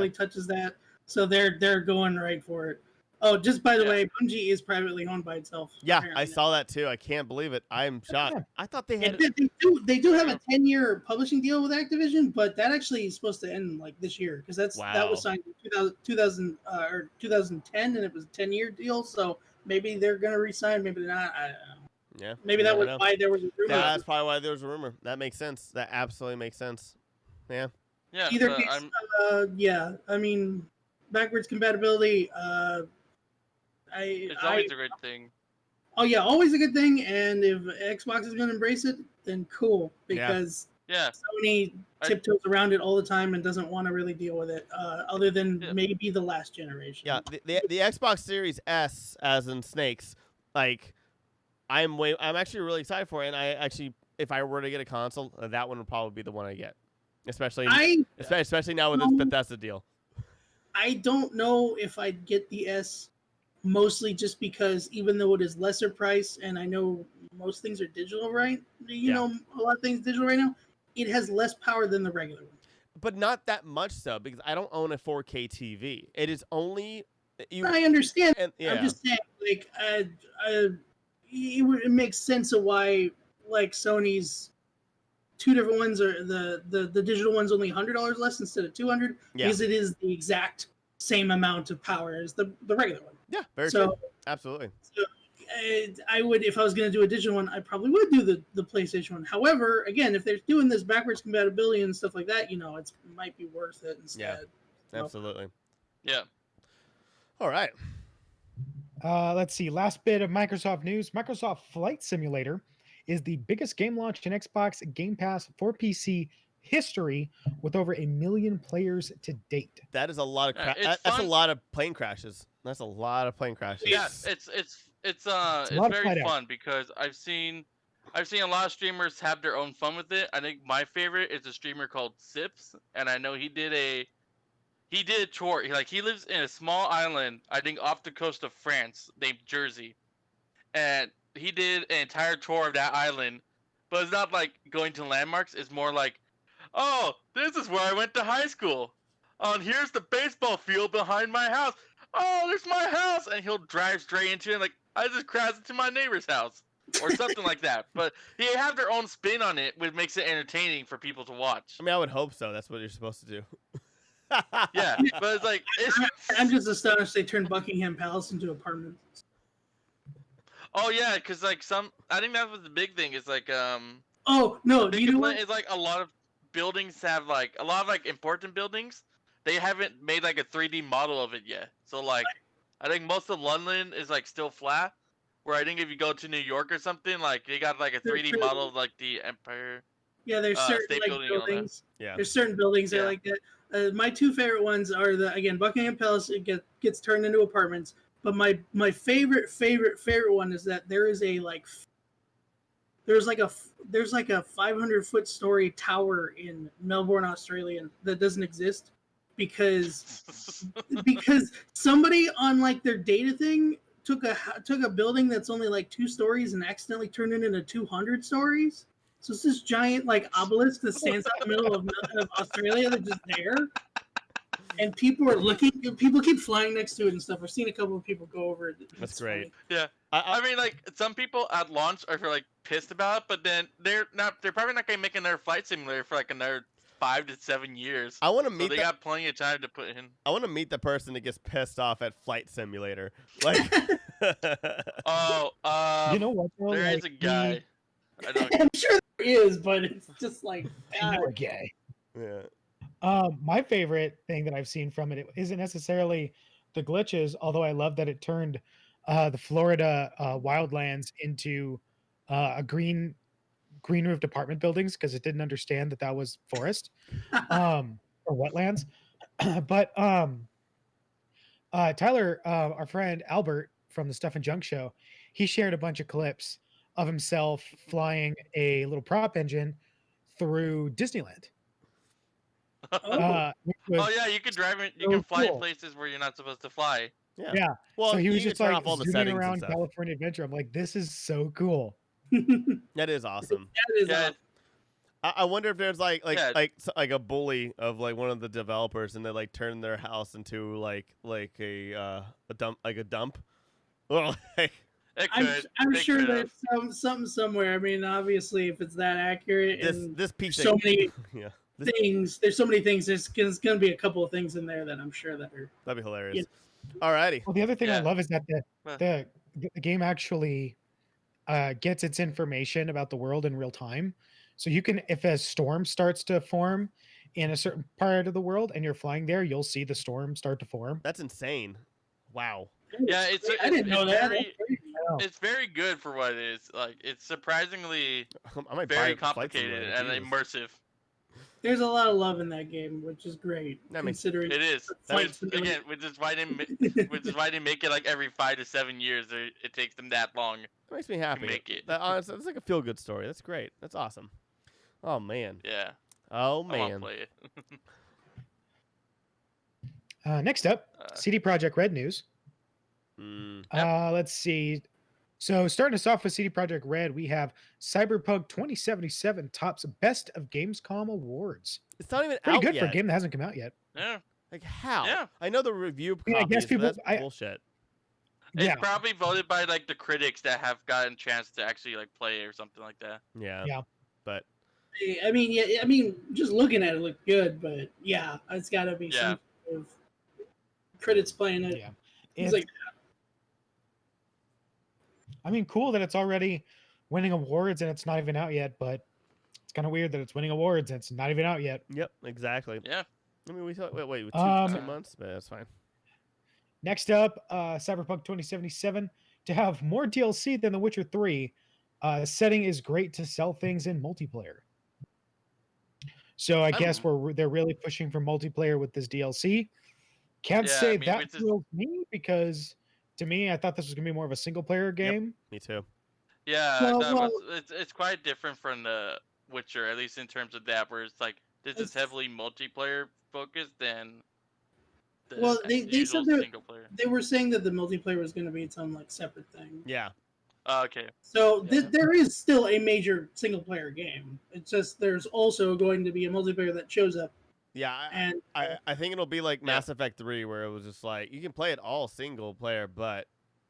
touches that. So they're going right for it. Oh, just by the Yeah. way, Bungie is privately owned by itself. Yeah, I apparently. saw that too. I can't believe it. I'm shocked. Yeah. I thought they Yeah, had. they do have a 10-year publishing deal with Activision, but that actually is supposed to end like this year because that Wow. was signed in 2010 and it was a 10-year deal. So maybe they're gonna resign, maybe they're not. I don't know. Yeah. Maybe you that never was know. why there was a rumor. That's probably why there was a rumor. That makes sense. That absolutely makes sense. Yeah. yeah. Either but case, yeah. I mean, backwards compatibility. it's always a good thing. Oh yeah, always a good thing. And if Xbox is going to embrace it, then cool, Yeah. because Yeah, Sony I- tiptoes around it all the time and doesn't want to really deal with it, other than Yeah. maybe the last generation. Yeah. The Xbox Series S, as in snakes, like I'm actually really excited for it. And I actually, if I were to get a console, that one would probably be the one I get, especially now with this Um, Bethesda deal. I don't know if I'd get the S, mostly just because even though it is lesser price, and I know most things are digital, right? Yeah. A lot of things digital right now. It has less power than the regular one. But not that much so, because I don't own a 4K TV. It is only you. I understand. And, yeah. I'm just saying, like, it makes sense of why, like, Sony's two different ones are the digital one's only $100 less instead of 200 Yeah. because it is the exact same amount of power as the regular one. Yeah, very So- true. Absolutely. So I would, if I was going to do a digital one, I probably would do the PlayStation one. However, again, if they're doing this backwards compatibility and stuff like that, it might be worth it instead. So- Absolutely. Yeah. All right. Let's see. Last bit of Microsoft news. Microsoft Flight Simulator is the biggest game launch in Xbox Game Pass for PC history, with over 1 million players to date. That is a lot of it's that's a fun. lot of plane crashes. That's a lot of plane crashes. Yeah, it's lot of very flight fun because I've seen a lot of streamers have their own fun with it. I think my favorite is a streamer called Sips, and I know he did a tour. He lives in a small island, I think off the coast of France, named Jersey, and he did an entire tour of that island. But it's not like going to landmarks. It's more like, oh, this is where I went to high school. Oh, and here's the baseball field behind my house. Oh, there's my house, and he'll drive straight into it. Like, I just crashed into my neighbor's house, or something like that. But they have their own spin on it, which makes it entertaining for people to watch. I mean, I would hope so. That's what you're supposed to do. Yeah, but it's like I'm just astonished they turned Buckingham Palace into apartments. oh yeah, because I think that was the big thing. Is like Oh no, do big you know complaint what? is like a lot of buildings have like a lot of like important buildings. They haven't made like a 3D model of it yet. So like, I think most of London is like still flat. Where I think if you go to New York or something, like they got like a 3D model of like the Empire. Yeah, there's certain State like building and all that. buildings. Yeah. There's certain buildings that Yeah. are like that. My two favorite ones are again Buckingham Palace. It gets turned into apartments. But my favorite one is that there is there's like a 500-foot story tower in Melbourne, Australia that doesn't exist because somebody on like their data thing took a building that's only like 2 stories and accidentally turned it into 200 stories. So it's this giant like obelisk that stands out in the middle of Australia that's just there. And people keep flying next to it and stuff. I've seen a couple of people go over it. That's It's great. funny. Yeah, I mean, like some people at launch are like pissed about it, but then they're probably not gonna make another flight simulator for like another 5 to 7 years. I want to So meet they got plenty of time to put in. I want to meet the person that gets pissed off at Flight Simulator. Like, Oh, You know what? Though? there is Like, a guy. I know. I'm sure there is, but it's just like God. You're gay. yeah. My favorite thing that I've seen from it isn't necessarily the glitches, although I love that it turned the Florida wildlands into a green roofed apartment buildings because it didn't understand that was forest or wetlands. But Tyler, our friend Albert from the Stuff and Junk Show, he shared a bunch of clips of himself flying a little prop engine through Disneyland. Which was Oh yeah, you can drive it. You so can fly cool. in places where you're not supposed to fly. Yeah. Yeah. Well, So he was you just can turn like off all the zooming settings and around stuff. California Adventure. I'm like, this is so cool. That is awesome. That is Yeah, awesome. I wonder if there's like Yeah. a bully of like one of the developers, and they like turn their house into like a dump. Well, like, it I'm could. They sure could there's have. something somewhere. I mean, obviously, if it's that accurate, this and this piece so of many yeah, things, there's so many things. There's going to be a couple of things in there that I'm sure that are. that'd be hilarious. Alrighty. Well, the other thing I Yeah. love is that Huh. the game actually gets its information about the world in real time. So you can, if a storm starts to form in a certain part of the world and you're flying there, you'll see the storm start to form. That's insane. Wow. Yeah, I didn't know that. Very, That's great. it's very good for what it is. Like it's surprisingly I might very buy Flight complicated Simulator, and Jesus. immersive. There's a lot of love in that game, which is great. That makes- considering It is. Flight Which, Simulator. again, which is why they make it like every 5 to 7 years. It takes them that long. That makes me happy. make it. Honestly, that's like a feel good story. That's great. That's awesome. Oh man. Yeah. Oh I want to man. play it. Next up, CD Projekt Red news. Mm. Let's see. So starting us off with CD Projekt Red, we have Cyberpunk 2077 tops Best of Gamescom awards. It's not even Pretty out good yet. for a game that hasn't come out yet. Yeah. Like how? Yeah. I know the review I mean, I guess copies, but people- that's bullshit. It's Yeah. probably voted by like the critics that have gotten a chance to actually like play it or something like that. Yeah. Yeah. But I mean, yeah, I mean, just looking at it looked good, but yeah, it's got to be some sort of credits playing it. Yeah. It's It's, like, I mean, cool that it's already winning awards and it's not even out yet, but it's kind of weird that it's winning awards and it's not even out yet. Yep, exactly. Yeah. I mean, we thought wait, two Um, months, but that's fine. Next up, Cyberpunk 2077 to have more DLC than The Witcher 3. Setting is great to sell things in multiplayer. So I guess they're really pushing for multiplayer with this DLC. Can't Yeah, say I mean, that which is- thrills me because to me, I thought this was gonna be more of a single player game. Me too. Yeah, Well, that well- it's quite different from the Witcher, at least in terms of that, where it's like this is It's- heavily multiplayer focused than the well, they usual said single player. they were saying that the multiplayer was going to be its own like separate thing. Yeah. Okay. So Yeah. there is still a major single player game. It's just there's also going to be a multiplayer that shows up. Yeah, And I think it'll be like Mass Effect 3, where it was just like you can play it all single player, but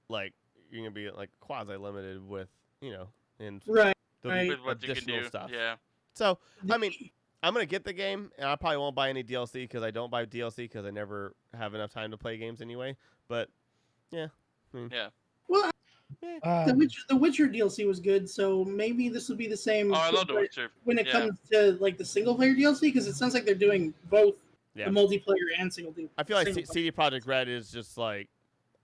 like you're gonna be like quasi limited with and right. there'll be With what you can additional do. stuff. Yeah. So I mean, I'm gonna get the game, and I probably won't buy any DLC because I don't buy DLC because I never have enough time to play games anyway. But yeah, Well, Um, the Witcher DLC was good, so maybe this will be the same. Oh, I love The Witcher. when it Yeah. comes to like the single player DLC, because it sounds like they're doing both Yeah. the multiplayer and single player. I feel like CD Projekt Red is just like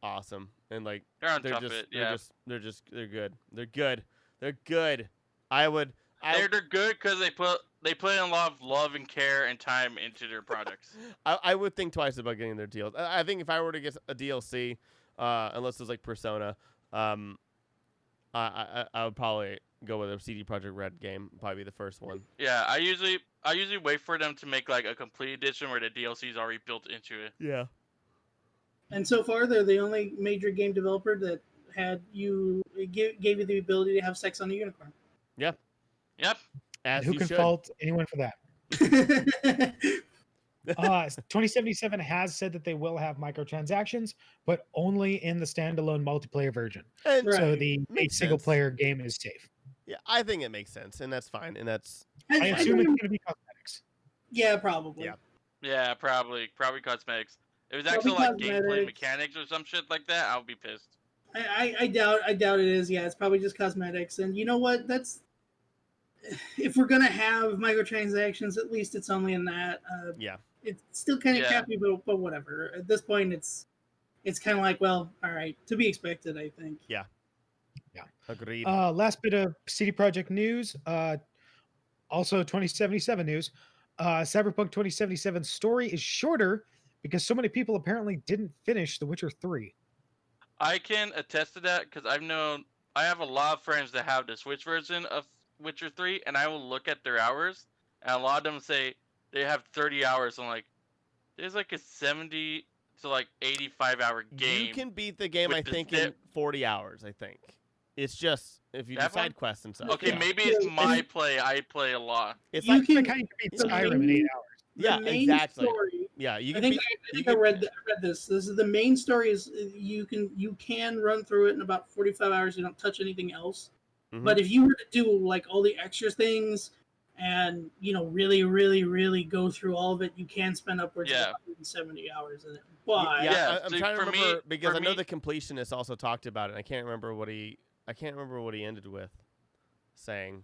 awesome, and like They're on they're top just of it. Yeah. they're good. They're good. They're good because they put in a lot of love and care and time into their products. I would think twice about getting their deals. I think if I were to get a DLC, unless it's like Persona, I would probably go with a CD Projekt Red game. Probably be the first one. Yeah, I usually wait for them to make like a complete edition where the DLC is already built into it. Yeah. And so far, they're the only major game developer that gave you the ability to have sex on a unicorn. Yep. As who you can should. fault anyone for that? 2077 has said that they will have microtransactions, but only in the standalone multiplayer version. And Right. So the Makes single sense. player game is safe. yeah, I think it makes sense, and that's fine, and that's I assume it's going to be cosmetics. yeah, probably. Yeah. Yeah, probably cosmetics. If it was Probably actually like gameplay cosmetics. mechanics or some shit like that, I would be pissed. I doubt it is. Yeah, it's probably just cosmetics. And you know what? That's if we're gonna have microtransactions, at least it's only in that. yeah. It's still kind of Yeah. crappy, but whatever. At this point, it's kind of like, well, all right, to be expected, I think. Agreed. Last bit of CD Projekt news. Also 2077 news. Cyberpunk 2077 story is shorter because so many people apparently didn't finish The Witcher 3. I can attest to that because I have a lot of friends that have the Switch version of Witcher 3, and I will look at their hours, and a lot of them say they have 30 hours. I'm like, there's like a 70 to like 85 hour game. You can beat the game, with I the think, step- in 40 hours. I think it's just if you do That side one? quests and stuff. Okay, yeah. maybe it's Yeah, my and- play. I play a lot. It's You like can- Like how you can beat the Skyrim in 8 hours. The yeah, main exactly. story. Yeah, you I can think beat. I you think I can- read this. This is the main story. Is you can run through it in about 45 hours. You don't touch anything else. Mhm. But if you were to do like all the extra things, and really go through all of it, you can spend upwards Yeah. of 170 hours in it. But yeah, Yeah, I'm so trying to for me- remember because for I know me- the completionist also talked about it. And I can't remember what he ended with saying,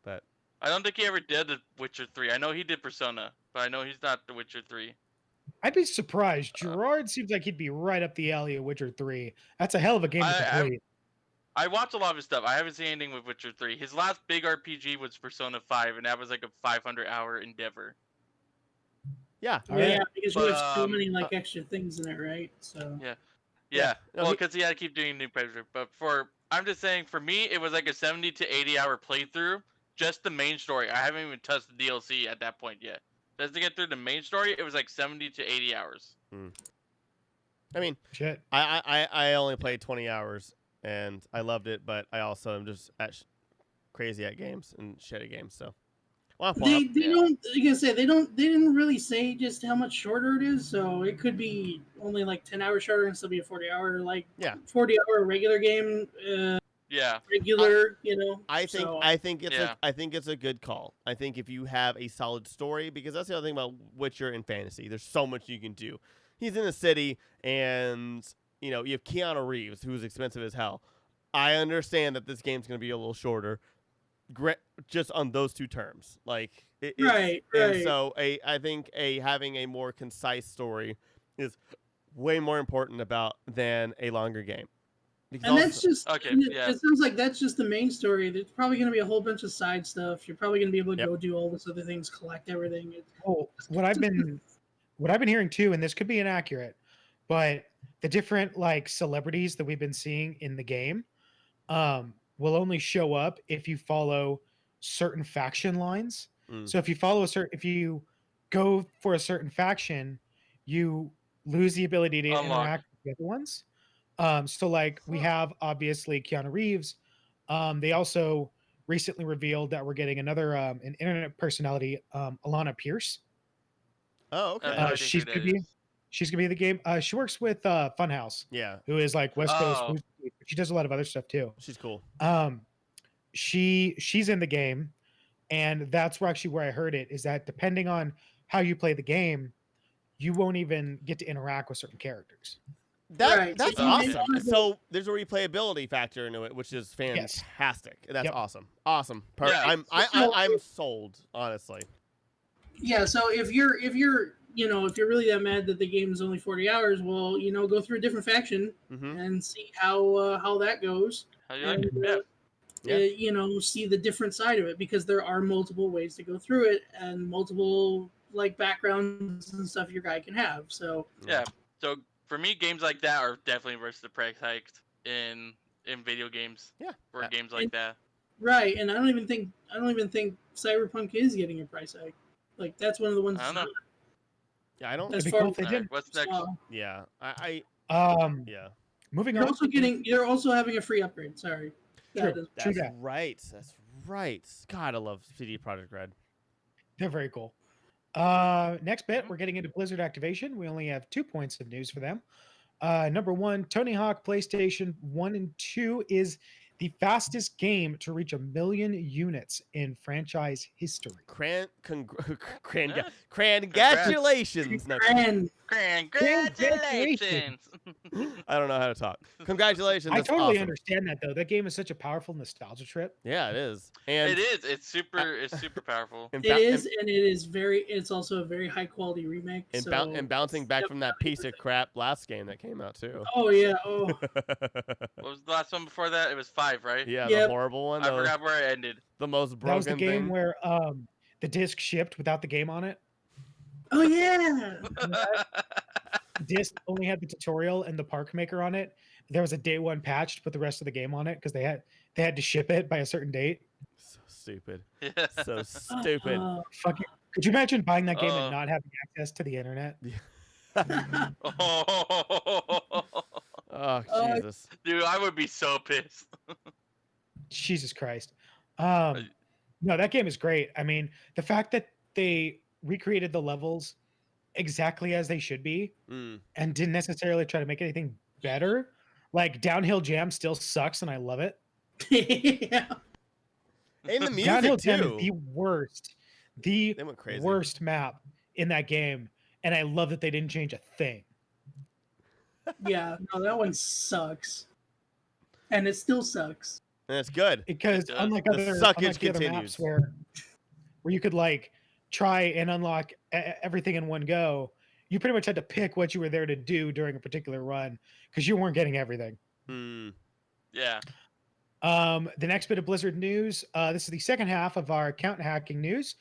but I don't think he ever did the Witcher 3. I know he did Persona, but I know he's not the Witcher 3. I'd be surprised. Gerard seems like he'd be right up the alley of Witcher 3. That's a hell of a game to I- complete. I watch a lot of his stuff. I haven't seen anything with Witcher 3. His last big RPG was Persona 5, and that was like a 500-hour endeavor. yeah, All yeah, right. because But, you have so um, many like extra things in it, right? So Yeah, No, well, he- because he had to keep doing new playthrough. But I'm just saying, for me, it was like a 70 to 80-hour playthrough, just the main story. I haven't even touched the DLC at that point yet. Just to get through the main story, it was like 70 to 80 hours. I mean, Shit. I only played 20 hours and I loved it, but I also am just crazy at games and shit at games. So, womp they womp. don't. Like I said, they didn't really say just how much shorter it is. So it could be only like 10 hours shorter and still be a 40-hour 40-hour regular game. Yeah. regular, I think so, I think it's Yeah. I think it's a good call. I think if you have a solid story, because that's the other thing about Witcher and fantasy. There's so much you can do. He's in a city, and you have Keanu Reeves, who's expensive as hell. I understand that this game's going to be a little shorter, just on those two terms. Like, Right. and so I think having a more concise story is way more important than a longer game. Because And that's just Okay, yeah. It sounds like that's just the main story. There's probably going to be a whole bunch of side stuff. You're probably going to be able to Yep. go do all this other things, collect everything. Oh, what I've been hearing too, and this could be inaccurate, but the different like celebrities that we've been seeing in the game will only show up if you follow certain faction lines. Mm. So if you go for a certain faction, you lose the ability to Unlock. interact with the other ones. So like we have obviously Keanu Reeves. They also recently revealed that we're getting another an internet personality, Alana Pierce. Oh, okay. No idea She's who that gonna be is. in the game. She works with Funhouse, Yeah, who is like West Coast. Oh. She does a lot of other stuff too. she's cool. She's in the game, and that's where I heard it is that depending on how you play the game, you won't even get to interact with certain characters. Right, That's so you may awesome. wanna go- So there's a replayability factor into it, which is Yes. fantastic. That's Yep. awesome. Awesome. Yeah. I'm sold, honestly. Yeah, so if you're really that mad that the game is only 40 hours, well, go through a different faction Mm-hmm. and see how that goes. How you like And, it? Yeah. Yeah. See the different side of it, because there are multiple ways to go through it and multiple like backgrounds and stuff your guy can have. So Yeah. So for me, games like that are definitely worth the price hiked in video games. Yeah. For games like that. right, and I don't even think Cyberpunk is getting a price hike. Like that's one of the ones. I don't know. Yeah, I don't. As It'd be far cool as if they Alright, did. what's next? Yeah, I yeah. Moving You're on. you're also having a free upgrade. Sorry. True. That is- True That's that. right. That's right. God, I love CD Projekt Red. They're very cool. Next bit, we're getting into Blizzard Activation. We only have 2 points of news for them. Number one, Tony Hawk PlayStation 1 and 2 is the fastest game to reach 1 million units in franchise history. Congratulations. No, And Congratulations! I don't know how to talk. Congratulations. I That's totally awesome. understand that though. That game is such a powerful nostalgia trip. Yeah, it is. And It is. It's super powerful. and it bou- is, and it is it's also a very high quality remake. and, so and bouncing back from that piece of crap last game that came out too. Oh yeah. Oh, What was the last one before that? It was 5, right? Yeah, Yep. the horrible one. I forgot where it ended. The most That broken was the game thing. where the disc shipped without the game on it. oh yeah. The disc only had the tutorial and the park maker on it. There was a day one patch to put the rest of the game on it because they had to ship it by a certain date. So stupid. Yeah. So stupid. Fucking, could you imagine buying that game Oh. and not having access to the internet? Oh Jesus. Dude, I would be so pissed. Jesus Christ. No, that game is great. I mean, the fact that they recreated the levels exactly as they should be Mm. and didn't necessarily try to make anything better. Like Downhill Jam still sucks and I love it. Yeah. And the music Downhill Jam too. is the worst. The They went crazy. worst map in that game. And I love that they didn't change a thing. Yeah. No, that one sucks. And it still sucks. And it's good. Because does. unlike The other, suckage unlike the other continues. maps where you could like try and unlock everything in one go, you pretty much had to pick what you were there to do during a particular run because you weren't getting everything. Mm. Yeah. The next bit of Blizzard news. This is the second half of our account hacking news.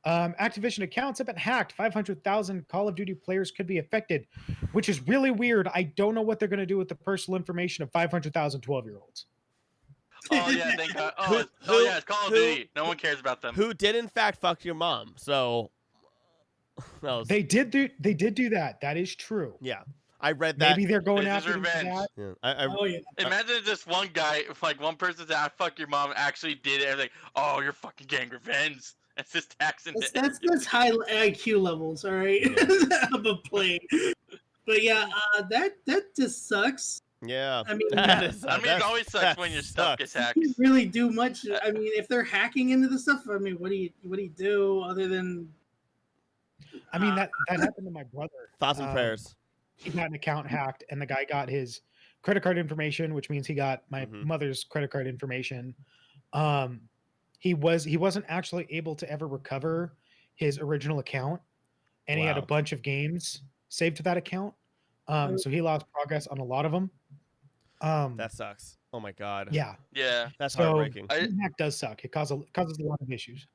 Activision accounts have been hacked. 500,000 Call of Duty players could be affected, which is really weird. I don't know what they're going to do with the personal information of 500,000 12-year-olds. Oh yeah, thank God. Who- Yeah, it's Call of who- Duty. No one cares about them. Who did in fact fuck your mom? So that was, They did do that. That is true. yeah. I read that. Maybe they're going This is after them for revenge. that. Yeah. Oh yeah. Imagine just one guy, like one person said, "I fuck your mom," actually did it. And like, oh, you're fucking getting revenge. That's just taxing it. That's high IQ levels, all right, of a play. But yeah, that just sucks. Yeah. I mean, That yeah. is, I mean, it that's- always sucks that when your stuff sucks. gets hacked. You can't really do much. I mean, if they're hacking into the stuff, I mean, what do you do other than? I mean, that happened to my brother. Thoughts and prayers. He got an account hacked, and the guy got his credit card information, which means he got my Mhm. mother's credit card information. He wasn't actually able to ever recover his original account, and he had a Wow. bunch of games saved to that account. So he lost progress on a lot of them. That sucks. Oh my god. Yeah. Yeah, That's So heartbreaking. getting hacked does suck. It causes a lot of issues.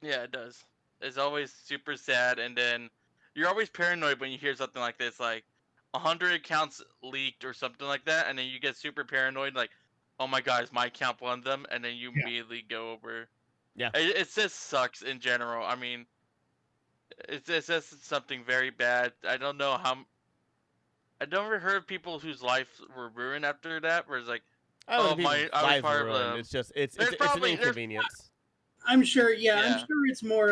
yeah, it does. It's always super sad, and then you're always paranoid when you hear something like this, like 100 accounts leaked or something like that, and then you get super paranoid, like, oh my god, is my account one of them? And then you Yeah. immediately go over. Yeah. It just sucks in general. I mean, it's just something very bad. I don't know how. I never heard of people whose lives were ruined after that. Where it's like, I don't oh, think people's I was lives part are of ruined. the- It's just it's There's an probably- there's- inconvenience. I'm sure. Yeah, I'm Yeah. sure it's more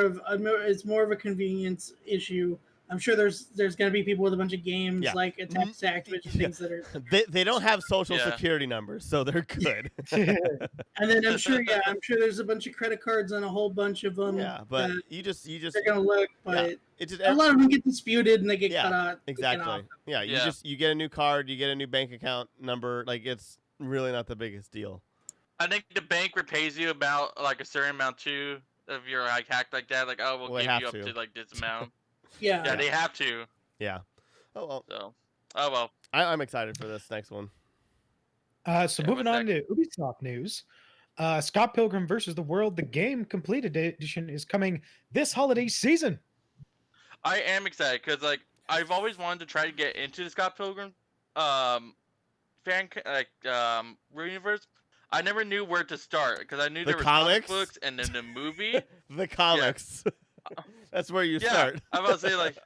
of a convenience issue. I'm sure there's going to be people with a bunch of games Yeah. like attached to Activision Yeah. things that are, They don't have social Yeah. security numbers, so they're good. and then I'm sure there's a bunch of credit cards on a whole bunch of them. Yeah, but that you just they're going to look, but it just a lot of them get disputed and they get Yeah, cut out. taken exactly. off. Yeah, Yeah. you get a new card, you get a new bank account number. Like it's really not the biggest deal. I think the bank repays you about like a certain amount too if you're like hacked like that. Like, oh, we'll Well, they give have you up to. to like this amount. Yeah. Yeah, they have to. Yeah. Oh well, So, oh well. I'm excited for this next one. So Yeah, moving what's on to Ubisoft news. Scott Pilgrim versus the World, the game complete edition, is coming this holiday season. I am excited because like I've always wanted to try to get into the Scott Pilgrim universe. I never knew where to start because I knew The there was comics? comic books and then the movie. The comics. That's where you Yeah, start. I was about to say like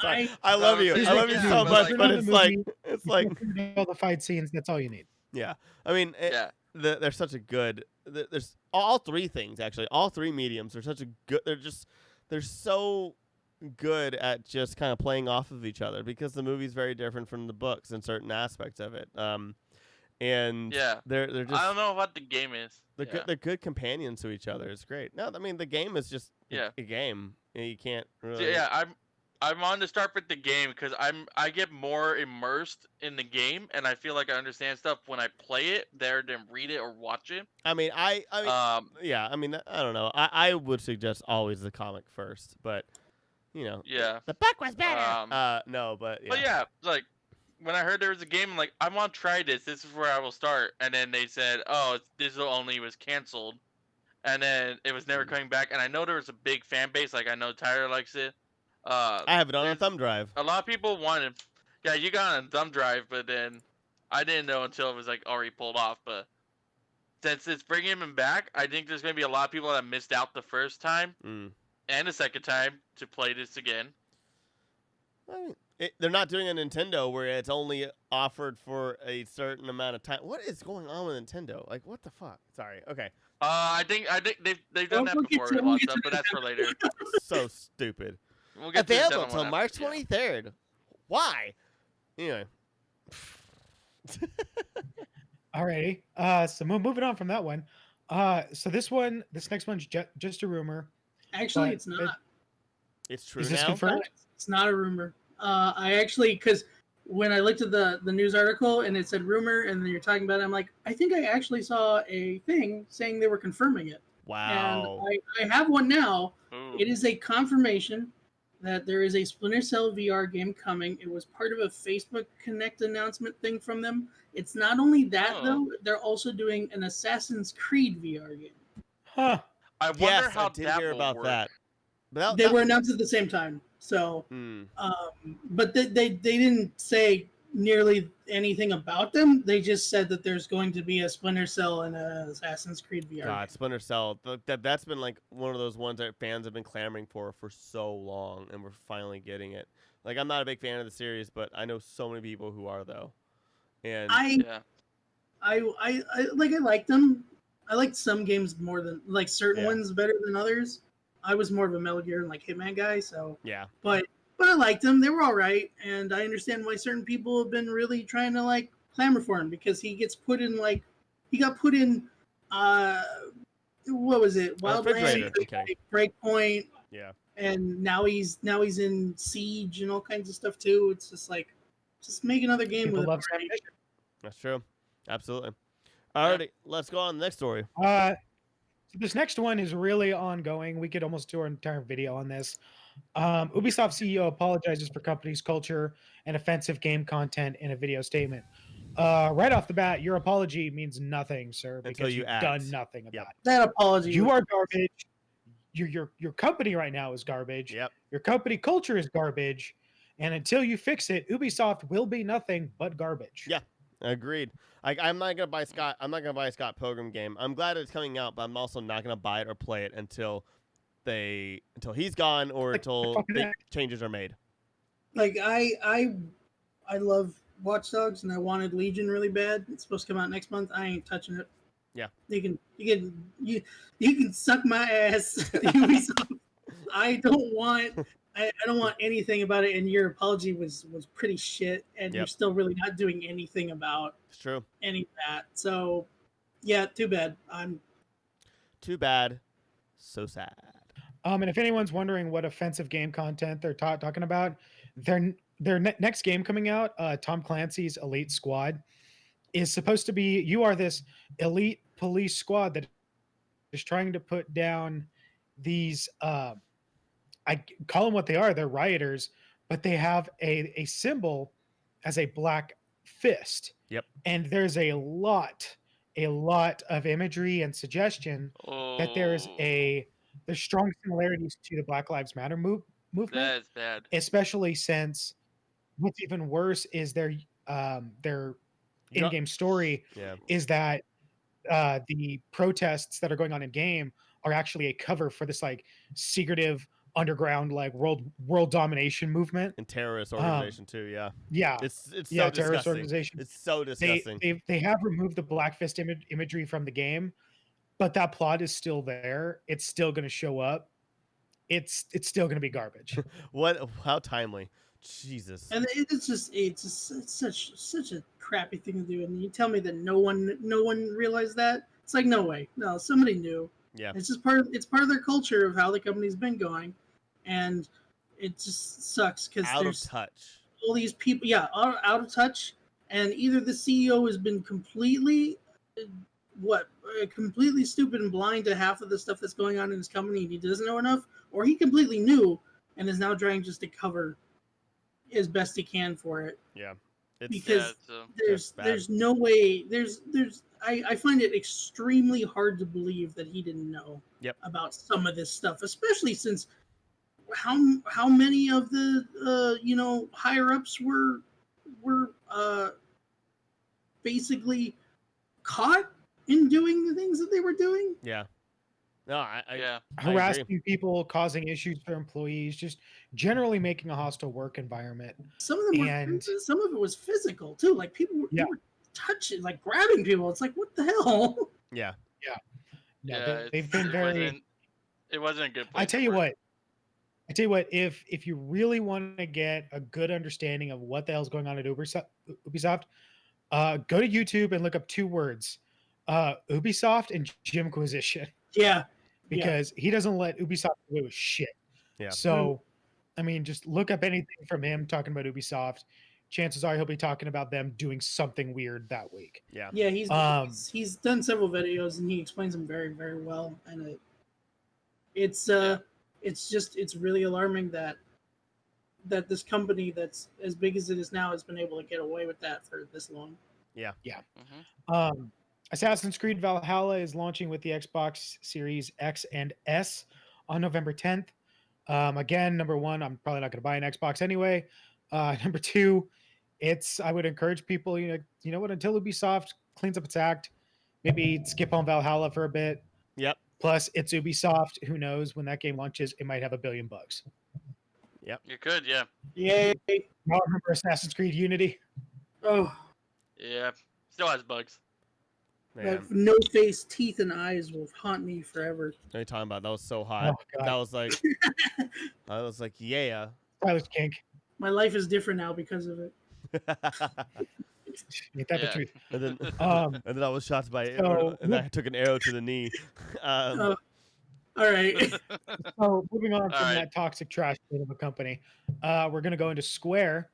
Sorry. I love you. Here's I what love you you do, so but, much, like- but Put on it's the like movie, it's like all the fight scenes. That's all you need. yeah. I mean, yeah. they're such a good. There's all three things actually. All three mediums are such a good. They're so good at just kind of playing off of each other because the movie's very different from the books in certain aspects of it. And Yeah. they're just I don't know what the game is. they're Yeah. good. They're good companions to each other. It's great. No, I mean the game is just Yeah. a game. You can't So, really. yeah, I'm on to start with the game because I get more immersed in the game and I feel like I understand stuff when I play it there than read it or watch it. I mean, I mean, yeah. I mean, I don't know. I would suggest always the comic first, but you know, Yeah. the book was better. No, but yeah. But yeah, like when I heard there was a game, I'm like, I want to try this. This is where I will start. And then they said, oh, this only was canceled, and then it was never coming back. And I know there was a big fan base. Like I know Tyler likes it. I have it on a there's- thumb drive. A lot of people wanted. Yeah, you got it on a thumb drive, but then I didn't know until it was like already pulled off. But since it's bringing him back, I think there's gonna be a lot of people that missed out the first time Mm. and the second time to play this again. I mean, they're not doing a Nintendo where it's only offered for a certain amount of time. What is going on with Nintendo? Like, what the fuck? Sorry. Okay. I think they've done Well, that we'll get before to- with a we'll lot of get stuff, to but that's for later. So stupid. We'll get to the Available second till one March after, yeah. 23rd. Why? Anyway. Alrighty. So moving on from that one. So this next one's just a rumor. Actually, But it's not. It's true Is this now. confirmed? It's not a rumor. I actually, because when I looked at the news article and it said rumor, and then you're talking about it, I'm like, I think I actually saw a thing saying they were confirming it. Wow. And I have one now. Ooh. It is a confirmation that there is a Splinter Cell VR game coming. It was part of a Facebook Connect announcement thing from them. It's not only that, Oh. though, they're also doing an Assassin's Creed VR game. Huh. I wonder Yes, how I did that hear will about work. that. But They were announced at the same time. So, but they didn't say nearly anything about them. They just said that there's going to be a Splinter Cell and a Assassin's Creed VR. God, Splinter Cell. That's been like one of those ones that fans have been clamoring for so long, and we're finally getting it. Like, I'm not a big fan of the series, but I know so many people who are though. And Yeah. I like them. I liked some games more than certain Yeah. ones better than others. I was more of a Metal Gear and Hitman guy, so yeah, but but I liked them. They were all right, and I understand why certain people have been really trying to like clamor for him because he gets put in like he got put in what was it? Wildlands, Refrigerator. Okay. Breakpoint, Yeah. and now he's in Siege and all kinds of stuff too. It's just like just make another game People with love it. Already. That's true. Absolutely. Alrighty, let's go on to the next story. So this next one is really ongoing. We could almost do an entire video on this. Ubisoft CEO apologizes for company's culture and offensive game content in a video statement. Right off the bat, your apology means nothing, sir, Until because you you've act. done nothing about Yep. it. That apology. You was- are garbage. Your company right now is garbage. Yep. Your company culture is garbage. And until you fix it, Ubisoft will be nothing but garbage. Yeah. Agreed. I'm not gonna buy Scott. I'm not gonna buy a Scott Pilgrim game. I'm glad it's coming out, but I'm also not gonna buy it or play it until he's gone or Like, until fucking the heck. changes are made. Like I love Watch Dogs and I wanted Legion really bad. It's supposed to come out next month. I ain't touching it. Yeah. You can suck my ass. Ubisoft. I don't want anything about it, and your apology was pretty shit, and you're Yep. still really not doing anything about It's true. any of that. So yeah, too bad. Too bad. So sad. And if anyone's wondering what offensive game content they're talking about, their next game coming out, Tom Clancy's Elite Squad, is supposed to be you are this elite police squad that is trying to put down these I call them what they are. They're rioters, but they have a symbol as a black fist. Yep. And there's a lot of imagery and suggestion that there's strong similarities to the Black Lives Matter movement, That's bad. especially since what's even worse is their You know- in-game story Yeah. is that the protests that are going on in game are actually a cover for this like secretive underground like world domination movement. And terrorist organization too. Yeah. Yeah, It's so terrorist disgusting. organization. It's so disgusting. They have removed the Black Fist imagery from the game, but that plot is still there. It's still going to show up. It's still going to be garbage. What? How timely. Jesus. And it's such a crappy thing to do. And you tell me that no one realized that? It's like no way. No, somebody knew. Yeah. It's just part of their culture of how the company's been going, and it just sucks because Out of there's touch. all these people, out of touch, and either the CEO has been completely stupid and blind to half of the stuff that's going on in his company and he doesn't know enough, or he completely knew and is now trying just to cover as best he can for it. Yeah. Because That's bad. there's no way I find it extremely hard to believe that he didn't know Yep. about some of this stuff, especially since how many of the higher ups were basically caught in doing the things that they were doing. Yeah. No, I Harassing people, causing issues for employees, just generally making a hostile work environment. Some of them some of it was physical too. Like people were touching, like grabbing people. It's like, what the hell? Yeah. They've been very. It wasn't a good place. I tell you what. If you really want to get a good understanding of what the hell's going on at Ubisoft, go to YouTube and look up two words: Ubisoft and Jimquisition. Yeah. Because he doesn't let Ubisoft do shit. Yeah. So, I mean, just look up anything from him talking about Ubisoft. Chances are he'll be talking about them doing something weird that week. Yeah. Yeah, he's done several videos and he explains them very, very well. And it's really alarming that this company that's as big as it is now has been able to get away with that for this long. Yeah. Mm-hmm. Assassin's Creed Valhalla is launching with the Xbox Series X and S on November 10th. Again, number one, I'm probably not going to buy an Xbox anyway. Number two, I would encourage people, you know what, until Ubisoft cleans up its act, maybe skip on Valhalla for a bit. Yep. Plus, it's Ubisoft. Who knows when that game launches? It might have $1 billion. Yep. You could, yeah. Yay! I remember Assassin's Creed Unity. Oh, Yeah. Still has bugs. Man. that no face, teeth, and eyes will haunt me forever. What are you talking about? That was so hot. Oh, God. That was like, yeah. Tyler's kink. My life is different now because of it. Ain't that the Yeah. truth? and then Um, and then I was shot by So- and I took an arrow to the knee. All right. So moving on All from right. that toxic trash bin of a company, we're going to go into Square.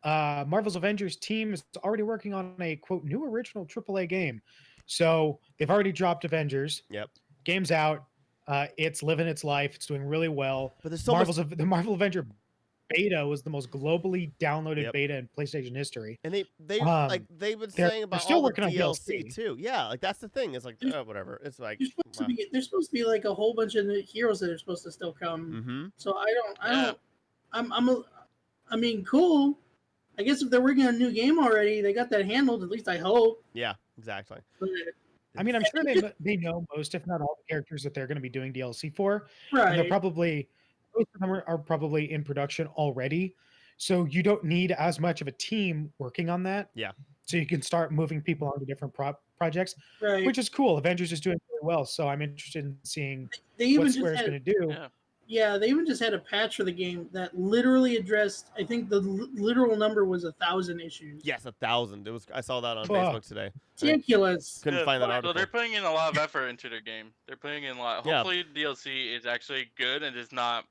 Marvel's Avengers team is already working on a quote new original AAA game. So they've already dropped Avengers. Yep. Game's out. It's living its life. It's doing really well. But there's so much, The Marvel Avenger beta was the most globally downloaded Yep. beta in PlayStation history. and they've Um, been they're saying about still all the working on DLC DLC. too. Yeah, like that's the thing. It's like There's- whatever. It's like There's supposed to be like a whole bunch of new heroes that are supposed to still come. Mm-hmm. So Yeah. I mean, cool. I guess if they're working on a new game already, they got that handled. At least I hope. Yeah, exactly. But, I mean, I'm sure they know most, if not all, the characters that they're going to be doing DLC for. And they're right. probably most of them are probably in production already. So you don't need as much of a team working on that. Yeah. So you can start moving people onto different projects, Right. which is cool. Avengers is doing really well, so I'm interested in seeing They even what just Square's had, going to do. Yeah. yeah, they even just had a patch for the game that literally addressed. I think the literal number was 1,000 issues. Yes, 1,000. It was. I saw that on Fuck. Facebook today. Ridiculous. Couldn't Yeah, find that So article. they're putting in a lot of effort into their game. They're putting in a lot. Yeah. Hopefully, DLC is actually good and is not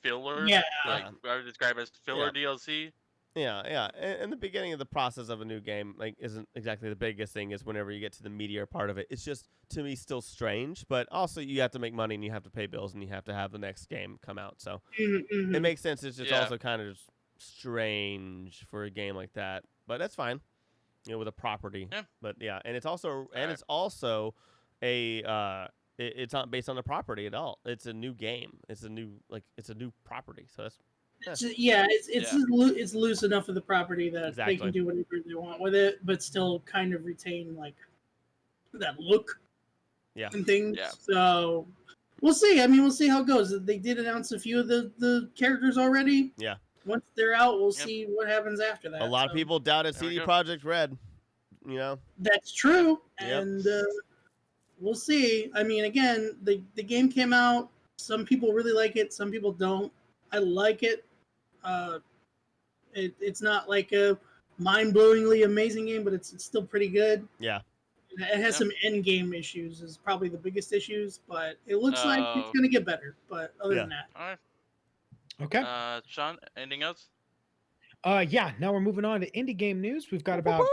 filler. Yeah. Like I would describe as filler DLC. Yeah. And the beginning of the process of a new game like isn't exactly the biggest thing. Is whenever you get to the meatier part of it. It's just to me still strange, but also you have to make money and you have to pay bills and you have to have the next game come out. So Mhm. it makes sense. It's just Yeah. also kind of just strange for a game like that, but that's fine. With a property. Yeah. But yeah, and it's also Alright. it's also a it's not based on the property at all. It's a new game. It's a new property. So that's It's loose enough of the property that they Exactly. can do whatever they want with it, but still kind of retain like that look. Yeah. And things. Yeah. So we'll see. I mean, we'll see how it goes. They did announce a few of the characters already. Yeah. Once they're out, we'll Yep. see what happens after that. a lot of So people doubted There we CD go. Projekt Red. That's true, Yep. and we'll see. I mean, again, the game came out. Some people really like it. Some people don't. I like it. It's not like a mind-blowingly amazing game, but it's still pretty good. Yeah. It has Yep. some end game issues, is probably the biggest issues, but it looks like it's Oh. gonna get better. But other Yeah. than that, All right. Okay. Sean, anything else? Yeah. Now we're moving on to indie game news. We've got about